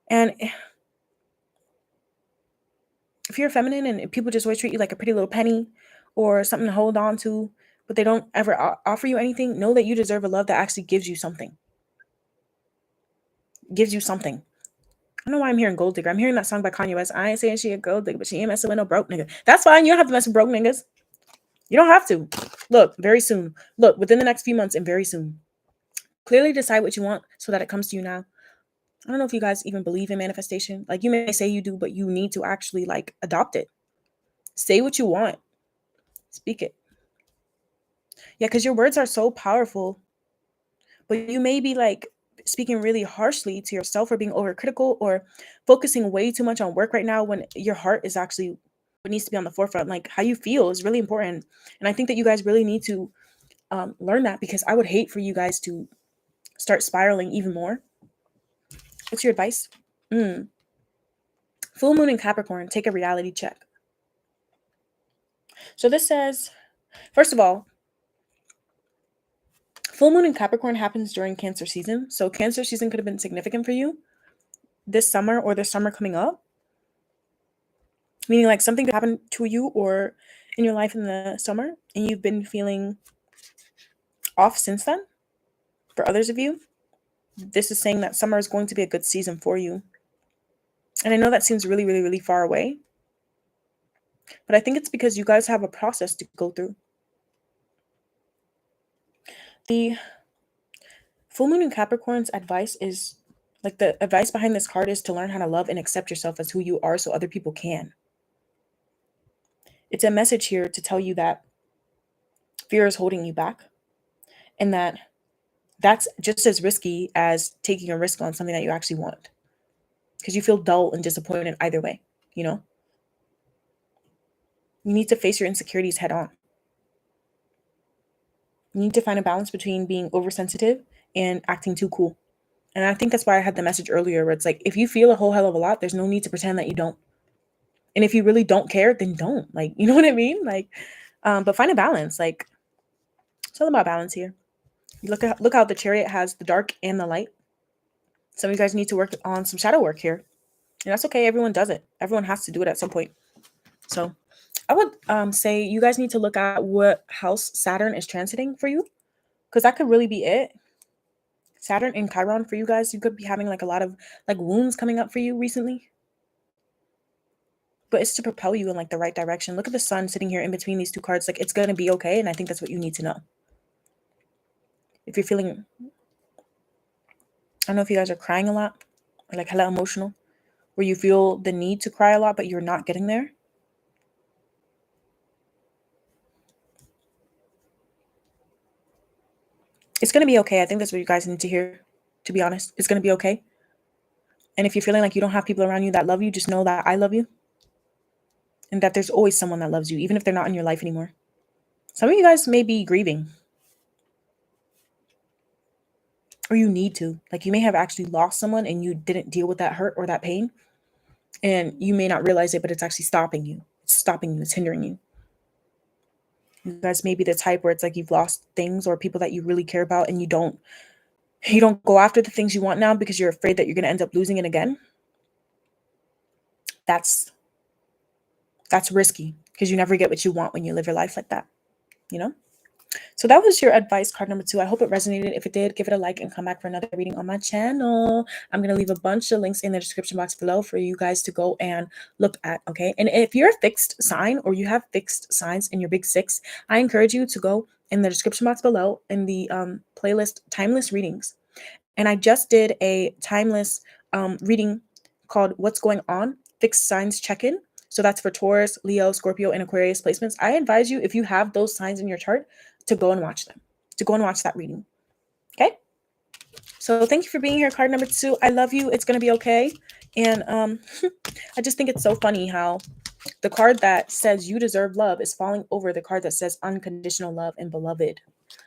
And if you're feminine and people just always treat you like a pretty little penny or something to hold on to, but they don't ever offer you anything, know that you deserve a love that actually gives you something. Gives you something. I don't know why I'm hearing gold digger. I'm hearing that song by Kanye West. I ain't saying she a gold digger, but she ain't messing with no broke nigga. That's fine. You don't have to mess with broke niggas. You don't have to. Look, very soon. Look, within the next few months and very soon. Clearly decide what you want so that it comes to you now. I don't know if you guys even believe in manifestation. Like, you may say you do, but you need to actually like adopt it. Say what you want. Speak it. Yeah, because your words are so powerful, but you may be like speaking really harshly to yourself or being overcritical or focusing way too much on work right now when your heart is actually what needs to be on the forefront. Like, how you feel is really important. And I think that you guys really need to learn that, because I would hate for you guys to start spiraling even more. What's your advice? Full moon in Capricorn, take a reality check. So this says, first of all, full moon in Capricorn happens during Cancer season. So Cancer season could have been significant for you this summer or this summer coming up. Meaning like something could happen to you or in your life in the summer and you've been feeling off since then. For others of you, this is saying that summer is going to be a good season for you. And I know that seems really, really, really far away, but I think it's because you guys have a process to go through. The full moon in Capricorn's advice is like, the advice behind this card is to learn how to love and accept yourself as who you are so other people can. It's a message here to tell you that fear is holding you back and that that's just as risky as taking a risk on something that you actually want, because you feel dull and disappointed either way. You know, you need to face your insecurities head on. You need to find a balance between being oversensitive and acting too cool. And I think that's why I had the message earlier where it's like, if you feel a whole hell of a lot, there's no need to pretend that you don't. And if you really don't care, then don't. Like, you know what I mean? Like, but find a balance. Like, it's all about balance here. Look how the Chariot has the dark and the light. Some of you guys need to work on some shadow work here. And that's okay. Everyone does it. Everyone has to do it at some point. So I would say you guys need to look at what house Saturn is transiting for you, because that could really be it. Saturn in Chiron for you guys, you could be having like a lot of like wounds coming up for you recently. But it's to propel you in like the right direction. Look at the sun sitting here in between these two cards. Like, it's going to be okay. And I think that's what you need to know. If you're feeling, I don't know if you guys are crying a lot or like hella emotional, where you feel the need to cry a lot, but you're not getting there. It's going to be okay. I think that's what you guys need to hear, to be honest. It's going to be okay. And if you're feeling like you don't have people around you that love you, just know that I love you. And that there's always someone that loves you, even if they're not in your life anymore. Some of you guys may be grieving. Or you need to. Like, you may have actually lost someone and you didn't deal with that hurt or that pain. And you may not realize it, but it's actually stopping you. It's stopping you. It's hindering you. You guys may be the type where it's like you've lost things or people that you really care about, and you don't go after the things you want now because you're afraid that you're going to end up losing it again. That's risky, because you never get what you want when you live your life like that, you know? So that was your advice card number 2. I hope it resonated. If it did, give it a like and come back for another reading on my channel. I'm going to leave a bunch of links in the description box below for you guys to go and look at, okay? And if you're a fixed sign or you have fixed signs in your big 6, I encourage you to go in the description box below in the playlist Timeless Readings. And I just did a timeless reading called What's Going On? Fixed Signs Check-In. So that's for Taurus, Leo, Scorpio, and Aquarius placements. I advise you, if you have those signs in your chart, to go and watch them, to go and watch that reading. Okay? So thank you for being here, card number 2. I love you. It's going to be okay. And I just think it's so funny how the card that says you deserve love is falling over the card that says unconditional love and beloved.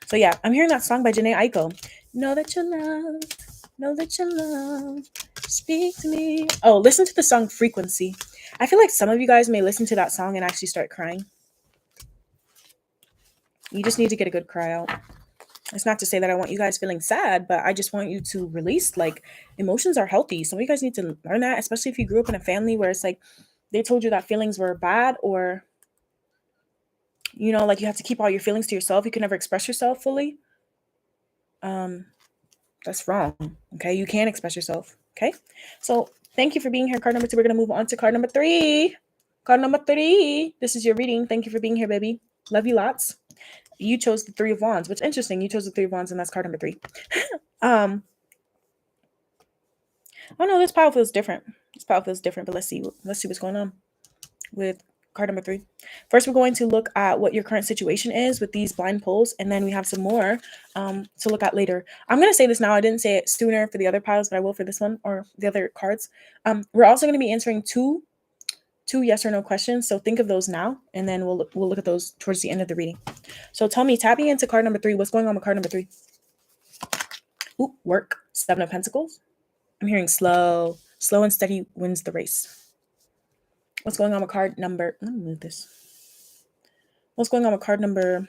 So yeah, I'm hearing that song by Janae Aiko. Know that you're loved. Know that you're loved. Speak to me. Oh, listen to the song Frequency. I feel like some of you guys may listen to that song and actually start crying. You just need to get a good cry out. It's not to say that I want you guys feeling sad, but I just want you to release, like, emotions are healthy. Some of you guys need to learn that, especially if you grew up in a family where it's like they told you that feelings were bad, or like you have to keep all your feelings to yourself. You can never express yourself fully. That's wrong. Okay. You can express yourself. Okay. So thank you for being here, card number 2. We're going to move on to card number 3. Card number 3. This is your reading. Thank you for being here, baby. Love you lots. You chose the 3 of Wands, which is interesting. You chose the 3 of Wands, and that's card number 3. Oh no, this pile feels different. But let's see what's going on with card number 3. First, we're going to look at what your current situation is with these blind pulls, and then we have some more to look at later. I'm going to say this now. I didn't say it sooner for the other piles, but I will for this one, or the other cards. We're also going to be answering two yes or no questions, so think of those now, and then we'll look at those towards the end of the reading. So tell me, tapping into card number 3, what's going on with card number 3? Ooh, work. 7 of Pentacles. I'm hearing slow and steady wins the race. What's going on with card number... Let me move this. What's going on with card number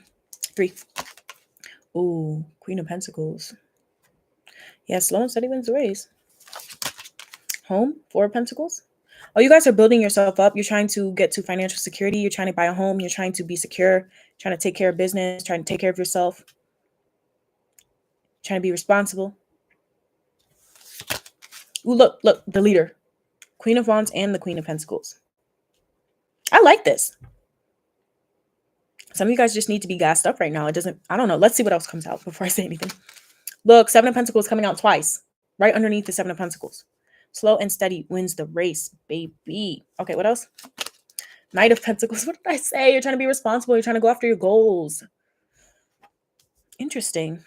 3? Ooh, Queen of Pentacles. Yeah, slow and steady wins the race. Home, 4 of Pentacles. Oh, you guys are building yourself up. You're trying to get to financial security. You're trying to buy a home. You're trying to be secure. Trying to take care of business. Trying to take care of yourself. Trying to be responsible. Ooh, look, the leader. Queen of Wands and the Queen of Pentacles. I like this. Some of you guys just need to be gassed up right now. I don't know. Let's see what else comes out before I say anything. Look, 7 of Pentacles coming out twice. Right underneath the 7 of Pentacles. Slow and steady wins the race, baby. Okay, what else? Knight of Pentacles. What did I say? You're trying to be responsible. You're trying to go after your goals. Interesting.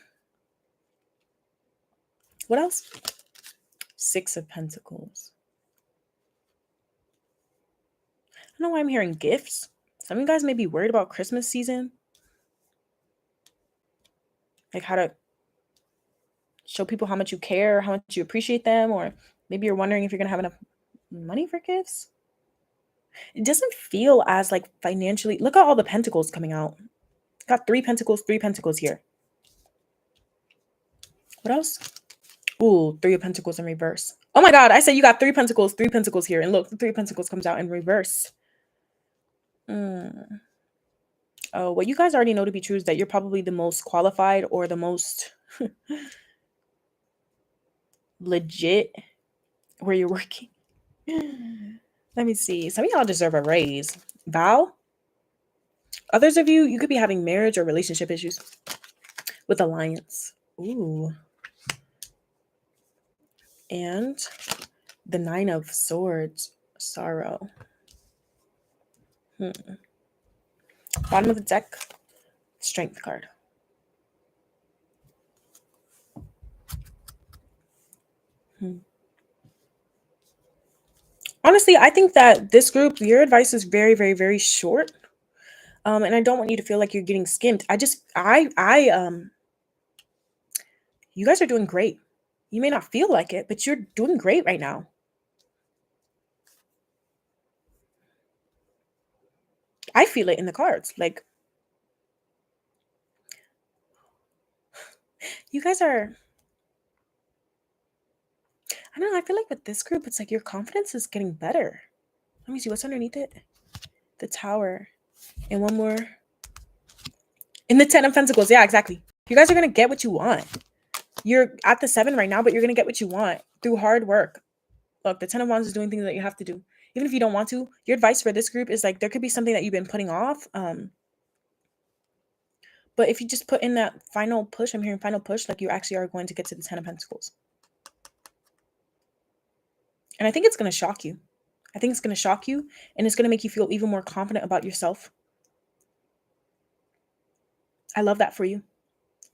What else? 6 of Pentacles. I don't know why I'm hearing gifts. Some of you guys may be worried about Christmas season. Like how to show people how much you care, how much you appreciate them, or maybe you're wondering if you're going to have enough money for gifts. It doesn't feel as like financially. Look at all the pentacles coming out. Got 3 pentacles here. What else? Ooh, 3 of Pentacles in reverse. Oh my God, I said you got 3 pentacles here. And look, the 3 pentacles comes out in reverse. Oh, what you guys already know to be true is that you're probably the most qualified or the most legit where you're working. Let me see. Some of y'all deserve a raise. Vow. Others of you, you could be having marriage or relationship issues with alliance. Ooh. And the 9 of Swords. Sorrow. Bottom of the deck. Strength card. Honestly, I think that this group, your advice is very, very, very short. And I don't want you to feel like you're getting skimmed. You guys are doing great. You may not feel like it, but you're doing great right now. I feel it in the cards. Like, you guys are, I don't know. I feel like with this group, it's like your confidence is getting better. Let me see what's underneath it. The Tower. And one more. In the 10 of Pentacles. Yeah, exactly. You guys are going to get what you want. You're at the 7 right now, but you're going to get what you want through hard work. Look, the 10 of Wands is doing things that you have to do. Even if you don't want to, your advice for this group is like, there could be something that you've been putting off. But if you just put in that final push, I'm hearing final push, like you actually are going to get to the 10 of Pentacles. And I think it's going to shock you. I think it's going to shock you, and it's going to make you feel even more confident about yourself. I love that for you.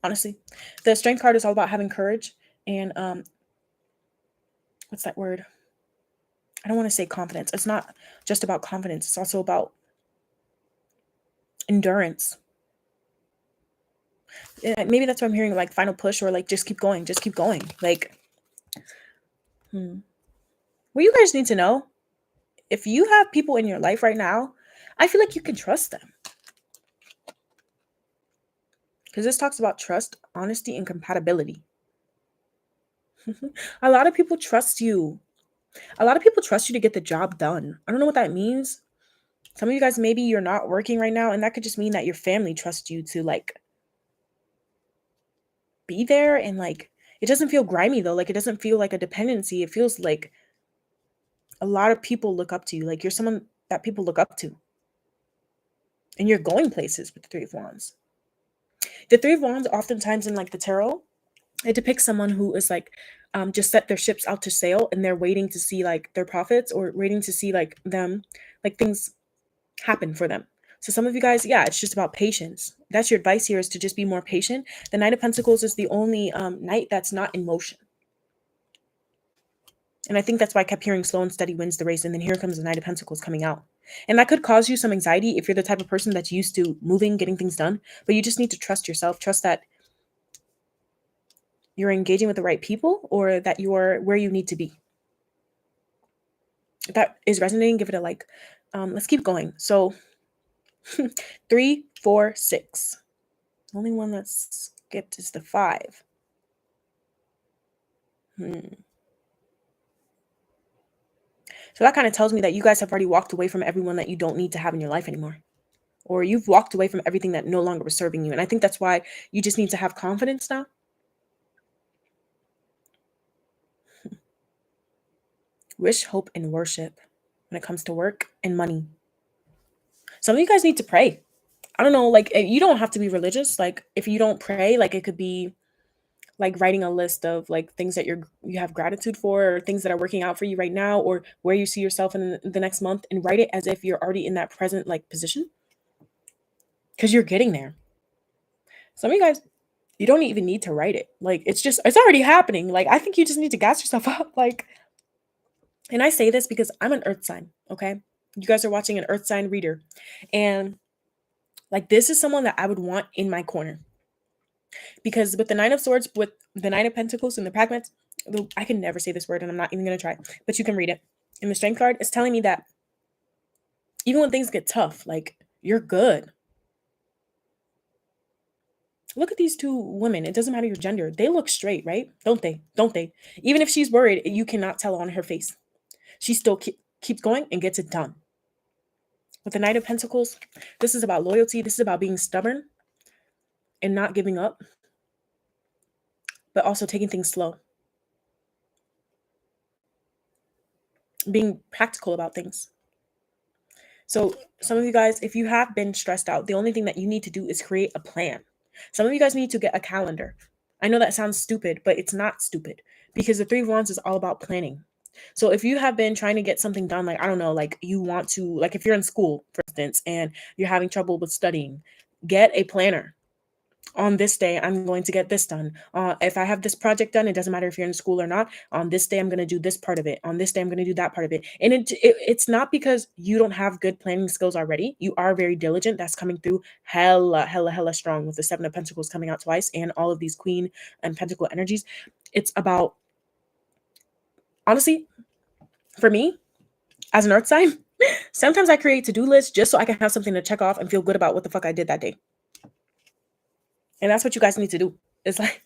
Honestly, the Strength card is all about having courage and what's that word? I don't want to say confidence. It's not just about confidence. It's also about endurance. Maybe that's what I'm hearing, like final push, or like just keep going, just keep going. Like, what you guys need to know, if you have people in your life right now, I feel like you can trust them. Because this talks about trust, honesty, and compatibility. A lot of people trust you. A lot of people trust you to get the job done. I don't know what that means. Some of you guys, maybe you're not working right now, and that could just mean that your family trusts you to like be there, and like it doesn't feel grimy though. Like it doesn't feel like a dependency. It feels like a lot of people look up to you. Like you're someone that people look up to. And you're going places with the Three of Wands. The Three of Wands, oftentimes in like the tarot, it depicts someone who is like just set their ships out to sail, and they're waiting to see like their profits, or waiting to see like them, like things happen for them. So some of you guys, yeah, it's just about patience. That's your advice here, is to just be more patient. The Knight of Pentacles is the only knight that's not in motion. And I think that's why I kept hearing slow and steady wins the race. And then here comes the Knight of Pentacles coming out. And that could cause you some anxiety if you're the type of person that's used to moving, getting things done. But you just need to trust yourself. Trust that you're engaging with the right people, or that you're where you need to be. If that is resonating, give it a like. Let's keep going. So 3, 4, 6. The only one that's skipped is the 5. So that kind of tells me that you guys have already walked away from everyone that you don't need to have in your life anymore. Or you've walked away from everything that no longer was serving you. And I think that's why you just need to have confidence now. Wish, hope, and worship when it comes to work and money. Some of you guys need to pray. I don't know, like you don't have to be religious. Like if you don't pray, like it could be like writing a list of like things that you have gratitude for, or things that are working out for you right now, or where you see yourself in the next month, and write it as if you're already in that present like position, because you're getting there. Some of you guys, you don't even need to write it. Like it's already happening. Like I think you just need to gas yourself up. Like, and I say this because I'm an earth sign, okay? You guys are watching an earth sign reader. And like this is someone that I would want in my corner. Because with the Nine of Swords, with the Nine of Pentacles and the Pragmats, I can never say this word and I'm not even going to try, but you can read it. And the Strength card is telling me that even when things get tough, like you're good. Look at these two women. It doesn't matter your gender. They look straight, right? Don't they? Don't they? Even if she's worried, you cannot tell on her face. She still keeps going and gets it done. With the Knight of Pentacles, this is about loyalty. This is about being stubborn and not giving up, but also taking things slow. Being practical about things. So some of you guys, if you have been stressed out, the only thing that you need to do is create a plan. Some of you guys need to get a calendar. I know that sounds stupid, but it's not stupid, because the Three of Wands is all about planning. So if you have been trying to get something done, like, I don't know, like you want to, like if you're in school, for instance, and you're having trouble with studying, get a planner. On this day, I'm going to get this done. If I have this project done, it doesn't matter if you're in school or not. On this day, I'm going to do this part of it. On this day, I'm going to do that part of it. And it's not because you don't have good planning skills already. You are very diligent. That's coming through hella strong with the Seven of Pentacles coming out twice and all of these Queen and Pentacle energies. It's about, honestly, for me, as an earth sign, sometimes I create to-do lists just so I can have something to check off and feel good about what the fuck I did that day. And that's what you guys need to do. It's like,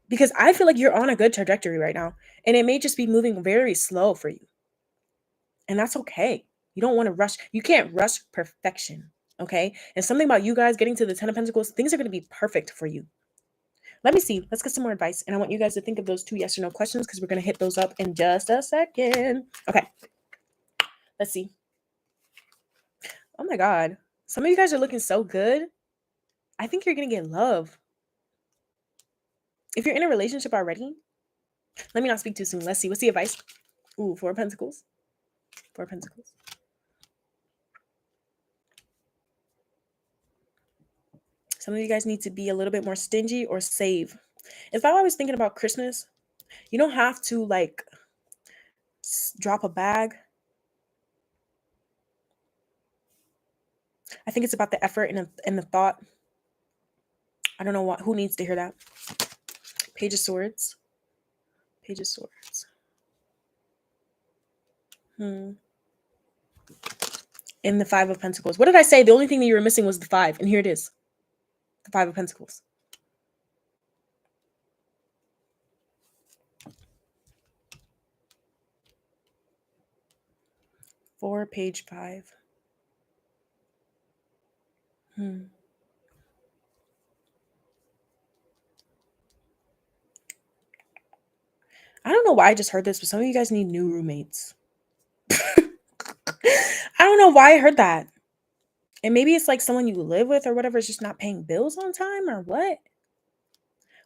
because I feel like you're on a good trajectory right now, and it may just be moving very slow for you. And that's okay. You don't want to rush. You can't rush perfection. Okay. And something about you guys getting to the Ten of Pentacles, things are going to be perfect for you. Let me see. Let's get some more advice. And I want you guys to think of those 2 yes or no questions, because we're going to hit those up in just a second. Okay. Let's see. Oh my God. Some of you guys are looking so good. I think you're going to get love. If you're in a relationship already, let me not speak too soon. Let's see. What's the advice? Ooh, 4 of Pentacles. 4 of Pentacles. Some of you guys need to be a little bit more stingy or save. If I was thinking about Christmas, you don't have to like drop a bag. I think it's about the effort and the thought. I don't know who needs to hear that. Page of Swords. Page of Swords. In the Five of Pentacles. What did I say? The only thing that you were missing was the 5, and here it is. The 5 of Pentacles. For page 5. I don't know why I just heard this, but some of you guys need new roommates. I don't know why I heard that. And maybe it's like someone you live with or whatever is just not paying bills on time or what?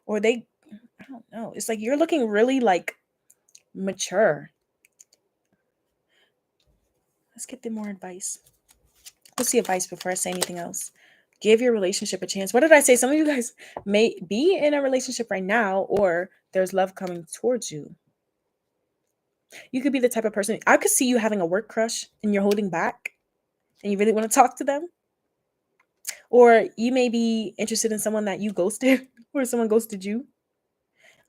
Or I don't know. It's like you're looking really like mature. Let's get them more advice. Let's see advice before I say anything else. Give your relationship a chance. What did I say? Some of you guys may be in a relationship right now, or there's love coming towards you. You could be the type of person, I could see you having a work crush and you're holding back and you really want to talk to them. Or you may be interested in someone that you ghosted or someone ghosted you.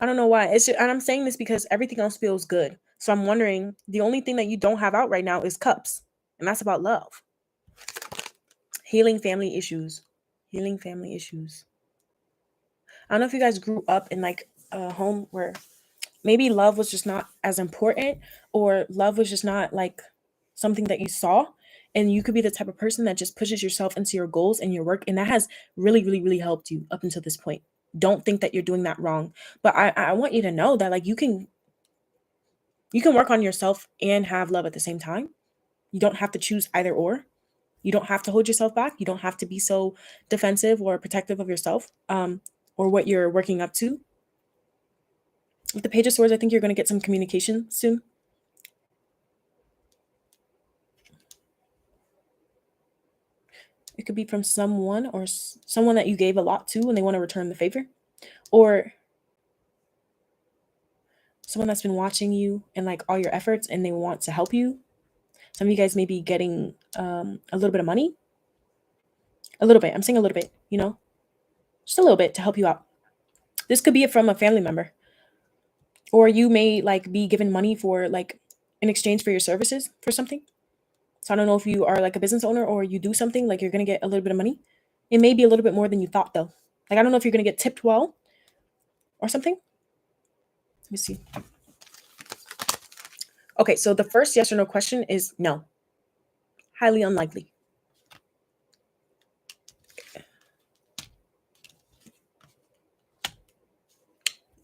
I don't know why. It's just, and I'm saying this because everything else feels good. So I'm wondering, the only thing that you don't have out right now is cups. And that's about love. Healing family issues. Healing family issues. I don't know if you guys grew up in like a home where maybe love was just not as important, or love was just not like something that you saw. And you could be the type of person that just pushes yourself into your goals and your work. And that has really, really, really helped you up until this point. Don't think that you're doing that wrong. But I want you to know that like you can work on yourself and have love at the same time. You don't have to choose either or. You don't have to hold yourself back. You don't have to be so defensive or protective of yourself, or what you're working up to. With the Page of Swords, I think you're going to get some communication soon. It could be from someone or someone that you gave a lot to and they want to return the favor, or someone that's been watching you and like all your efforts and they want to help you. Some of you guys may be getting a little bit of money. A little bit. I'm saying a little bit, just a little bit to help you out. This could be from a family member. Or you may like be given money for like in exchange for your services for something. So I don't know if you are like a business owner or you do something like you're going to get a little bit of money. It may be a little bit more than you thought though. Like I don't know if you're going to get tipped well or something. Let me see. Okay, so the first yes or no question is no. Highly unlikely.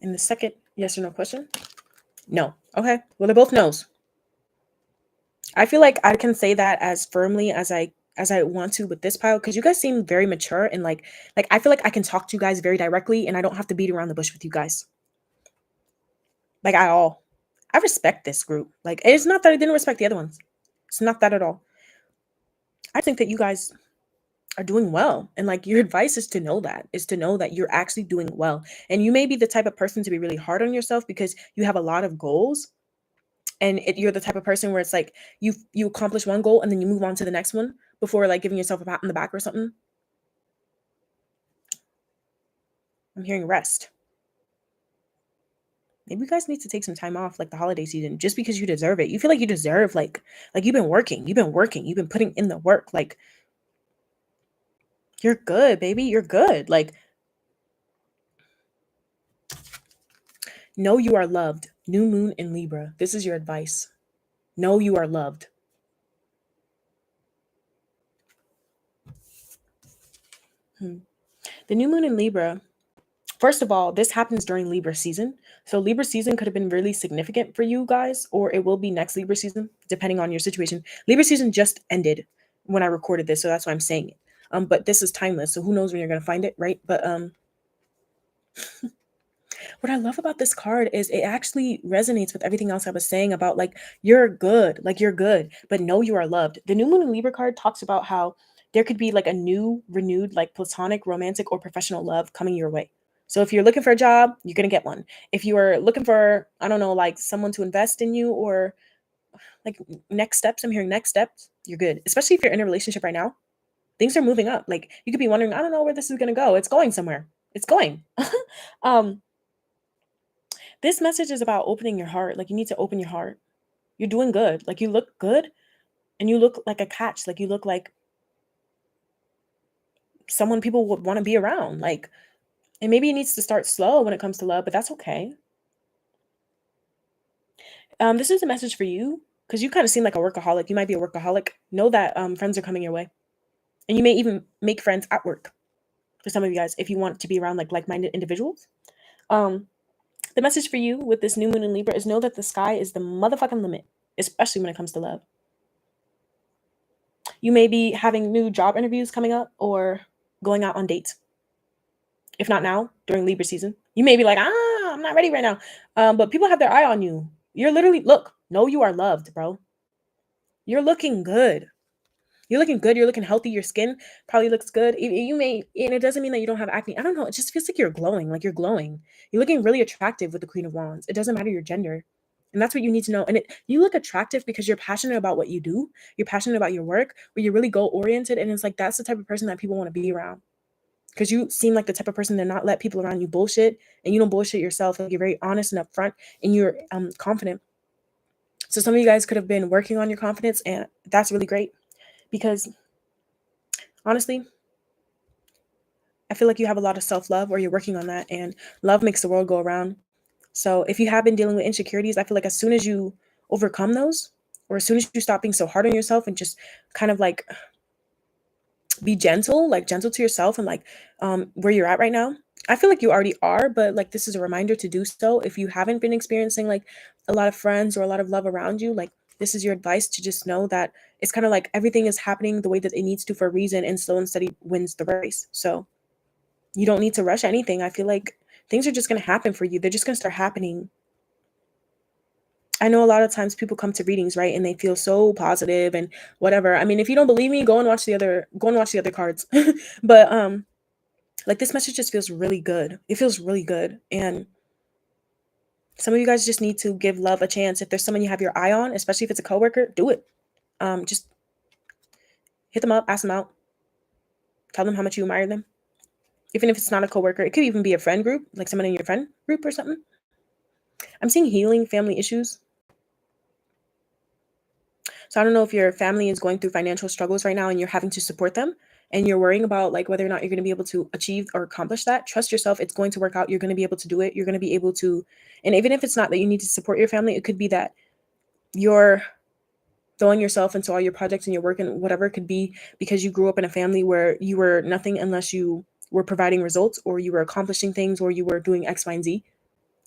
And the second yes or no question, no. Okay, well, they're both no's. I feel like I can say that as firmly as I want to with this pile, because you guys seem very mature and like I feel like I can talk to you guys very directly and I don't have to beat around the bush with you guys. Like at all. I respect this group. Like it's not that I didn't respect the other ones. It's not that at all. I think that you guys are doing well. And like your advice is to know that you're actually doing well. And you may be the type of person to be really hard on yourself because you have a lot of goals. And you're the type of person where it's like you accomplish one goal and then you move on to the next one before like giving yourself a pat on the back or something. I'm hearing rest. Maybe you guys need to take some time off like the holiday season just because you deserve it. You feel like you deserve like you've been working, you've been putting in the work. Like you're good, baby. You're good. Like know you are loved. New moon in Libra. This is your advice. Know you are loved. The new moon in Libra, first of all, this happens during Libra season. So Libra season could have been really significant for you guys, or it will be next Libra season, depending on your situation. Libra season just ended when I recorded this, so that's why I'm saying it. But this is timeless, so who knows when you're gonna find it, right? But what I love about this card is it actually resonates with everything else I was saying about like you're good, but know you are loved. The new moon in Libra card talks about how there could be like a new, renewed, like platonic, romantic, or professional love coming your way. So if you're looking for a job, you're going to get one. If you are looking for, I don't know, like someone to invest in you or like next steps, I'm hearing next steps, you're good. Especially if you're in a relationship right now, things are moving up. Like you could be wondering, I don't know where this is going to go. It's going somewhere. It's going. um, this message is about opening your heart. Like you need to open your heart. You're doing good. Like you look good and you look like a catch. Like you look like someone people would want to be around. Like, and maybe it needs to start slow when it comes to love, but that's okay. This is a message for you because you kind of seem like a workaholic. You might be a workaholic. Know that friends are coming your way, and you may even make friends at work. For some of you guys, if you want to be around like-minded individuals. Um, the message for you with this new moon in Libra is know that the sky is the motherfucking limit, especially when it comes to love. You may be having new job interviews coming up or going out on dates. If not now, during Libra season, you may be like, I'm not ready right now. But people have their eye on you. You're literally, look, know you are loved, bro. You're looking good. You're looking good. You're looking healthy. Your skin probably looks good. You may, and it doesn't mean that you don't have acne. I don't know. It just feels like you're glowing. Like you're glowing. You're looking really attractive with the Queen of Wands. It doesn't matter your gender. And that's what you need to know. And you look attractive because you're passionate about what you do. You're passionate about your work, or you're really goal oriented. And it's like, that's the type of person that people want to be around. Because you seem like the type of person to not let people around you bullshit, and you don't bullshit yourself. Like you're very honest and upfront, and you're confident. So some of you guys could have been working on your confidence, and that's really great. Because honestly, I feel like you have a lot of self-love, or you're working on that, and love makes the world go around. So if you have been dealing with insecurities, I feel like as soon as you overcome those, or as soon as you stop being so hard on yourself and just kind of like be gentle, like gentle to yourself and like where you're at right now. I feel like you already are, but like this is a reminder to do so. If you haven't been experiencing like a lot of friends or a lot of love around you, like this is your advice to just know that it's kind of like everything is happening the way that it needs to for a reason, and slow and steady wins the race. So you don't need to rush anything. I feel like things are just going to happen for you. They're just going to start happening. I know a lot of times people come to readings, right, and they feel so positive and whatever. I mean, if you don't believe me, go and watch the other cards. But like this message just feels really good. It feels really good. And some of you guys just need to give love a chance. If there's someone you have your eye on, especially if it's a coworker, do it. Just hit them up, ask them out, tell them how much you admire them. Even if it's not a coworker, it could even be a friend group, like someone in your friend group or something. I'm seeing healing family issues. So I don't know if your family is going through financial struggles right now and you're having to support them, and you're worrying about like whether or not you're going to be able to achieve or accomplish that. Trust yourself. It's going to work out. You're going to be able to do it. You're going to be able to. And even if it's not that you need to support your family, it could be that you're throwing yourself into all your projects and your work and whatever. It could be because you grew up in a family where you were nothing unless you were providing results, or you were accomplishing things, or you were doing X, Y, and Z.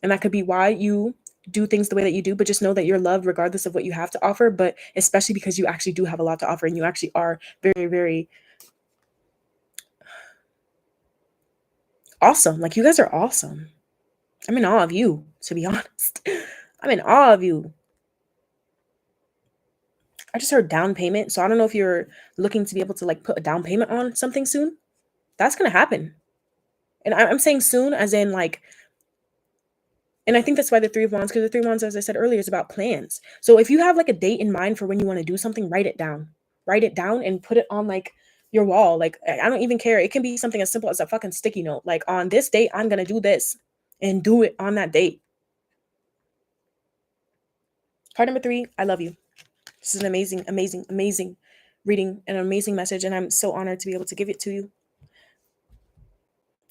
And that could be why you do things the way that you do. But just know that you're loved regardless of what you have to offer, but especially because you actually do have a lot to offer, and you actually are very, very awesome. Like you guys are awesome. I'm in awe of you, to be honest. I'm in awe of you. I just heard down payment. So I don't know if you're looking to be able to like put a down payment on something soon. That's going to happen. And I'm saying soon as in like, and I think that's why the Three of Wands, because the Three of Wands, as I said earlier, is about plans. So if you have like a date in mind for when you want to do something, write it down. Write it down and put it on like your wall. Like, I don't even care. It can be something as simple as a fucking sticky note. Like, on this date, I'm going to do this, and do it on that date. Card number 3, I love you. This is an amazing, amazing, amazing reading, an amazing message, and I'm so honored to be able to give it to you.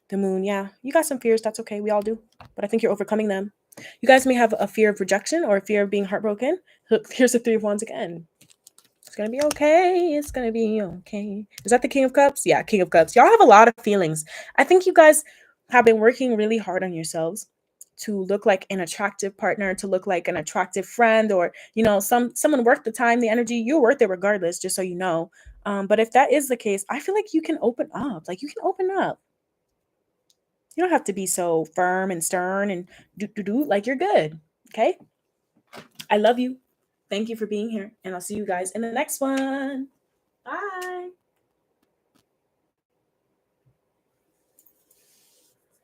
The moon, yeah, you got some fears. That's okay. We all do. But I think you're overcoming them. You guys may have a fear of rejection or a fear of being heartbroken. Here's the Three of Wands again. It's going to be okay. It's going to be okay. Is that the King of Cups? Yeah, King of Cups. Y'all have a lot of feelings. I think you guys have been working really hard on yourselves to look like an attractive partner, to look like an attractive friend, or, you know, someone worth the time, the energy. You're worth it regardless, just so you know. But if that is the case, I feel like you can open up. Like, you can open up. You don't have to be so firm and stern and do. Like, you're good. Okay? I love you. Thank you for being here. And I'll see you guys in the next one. Bye.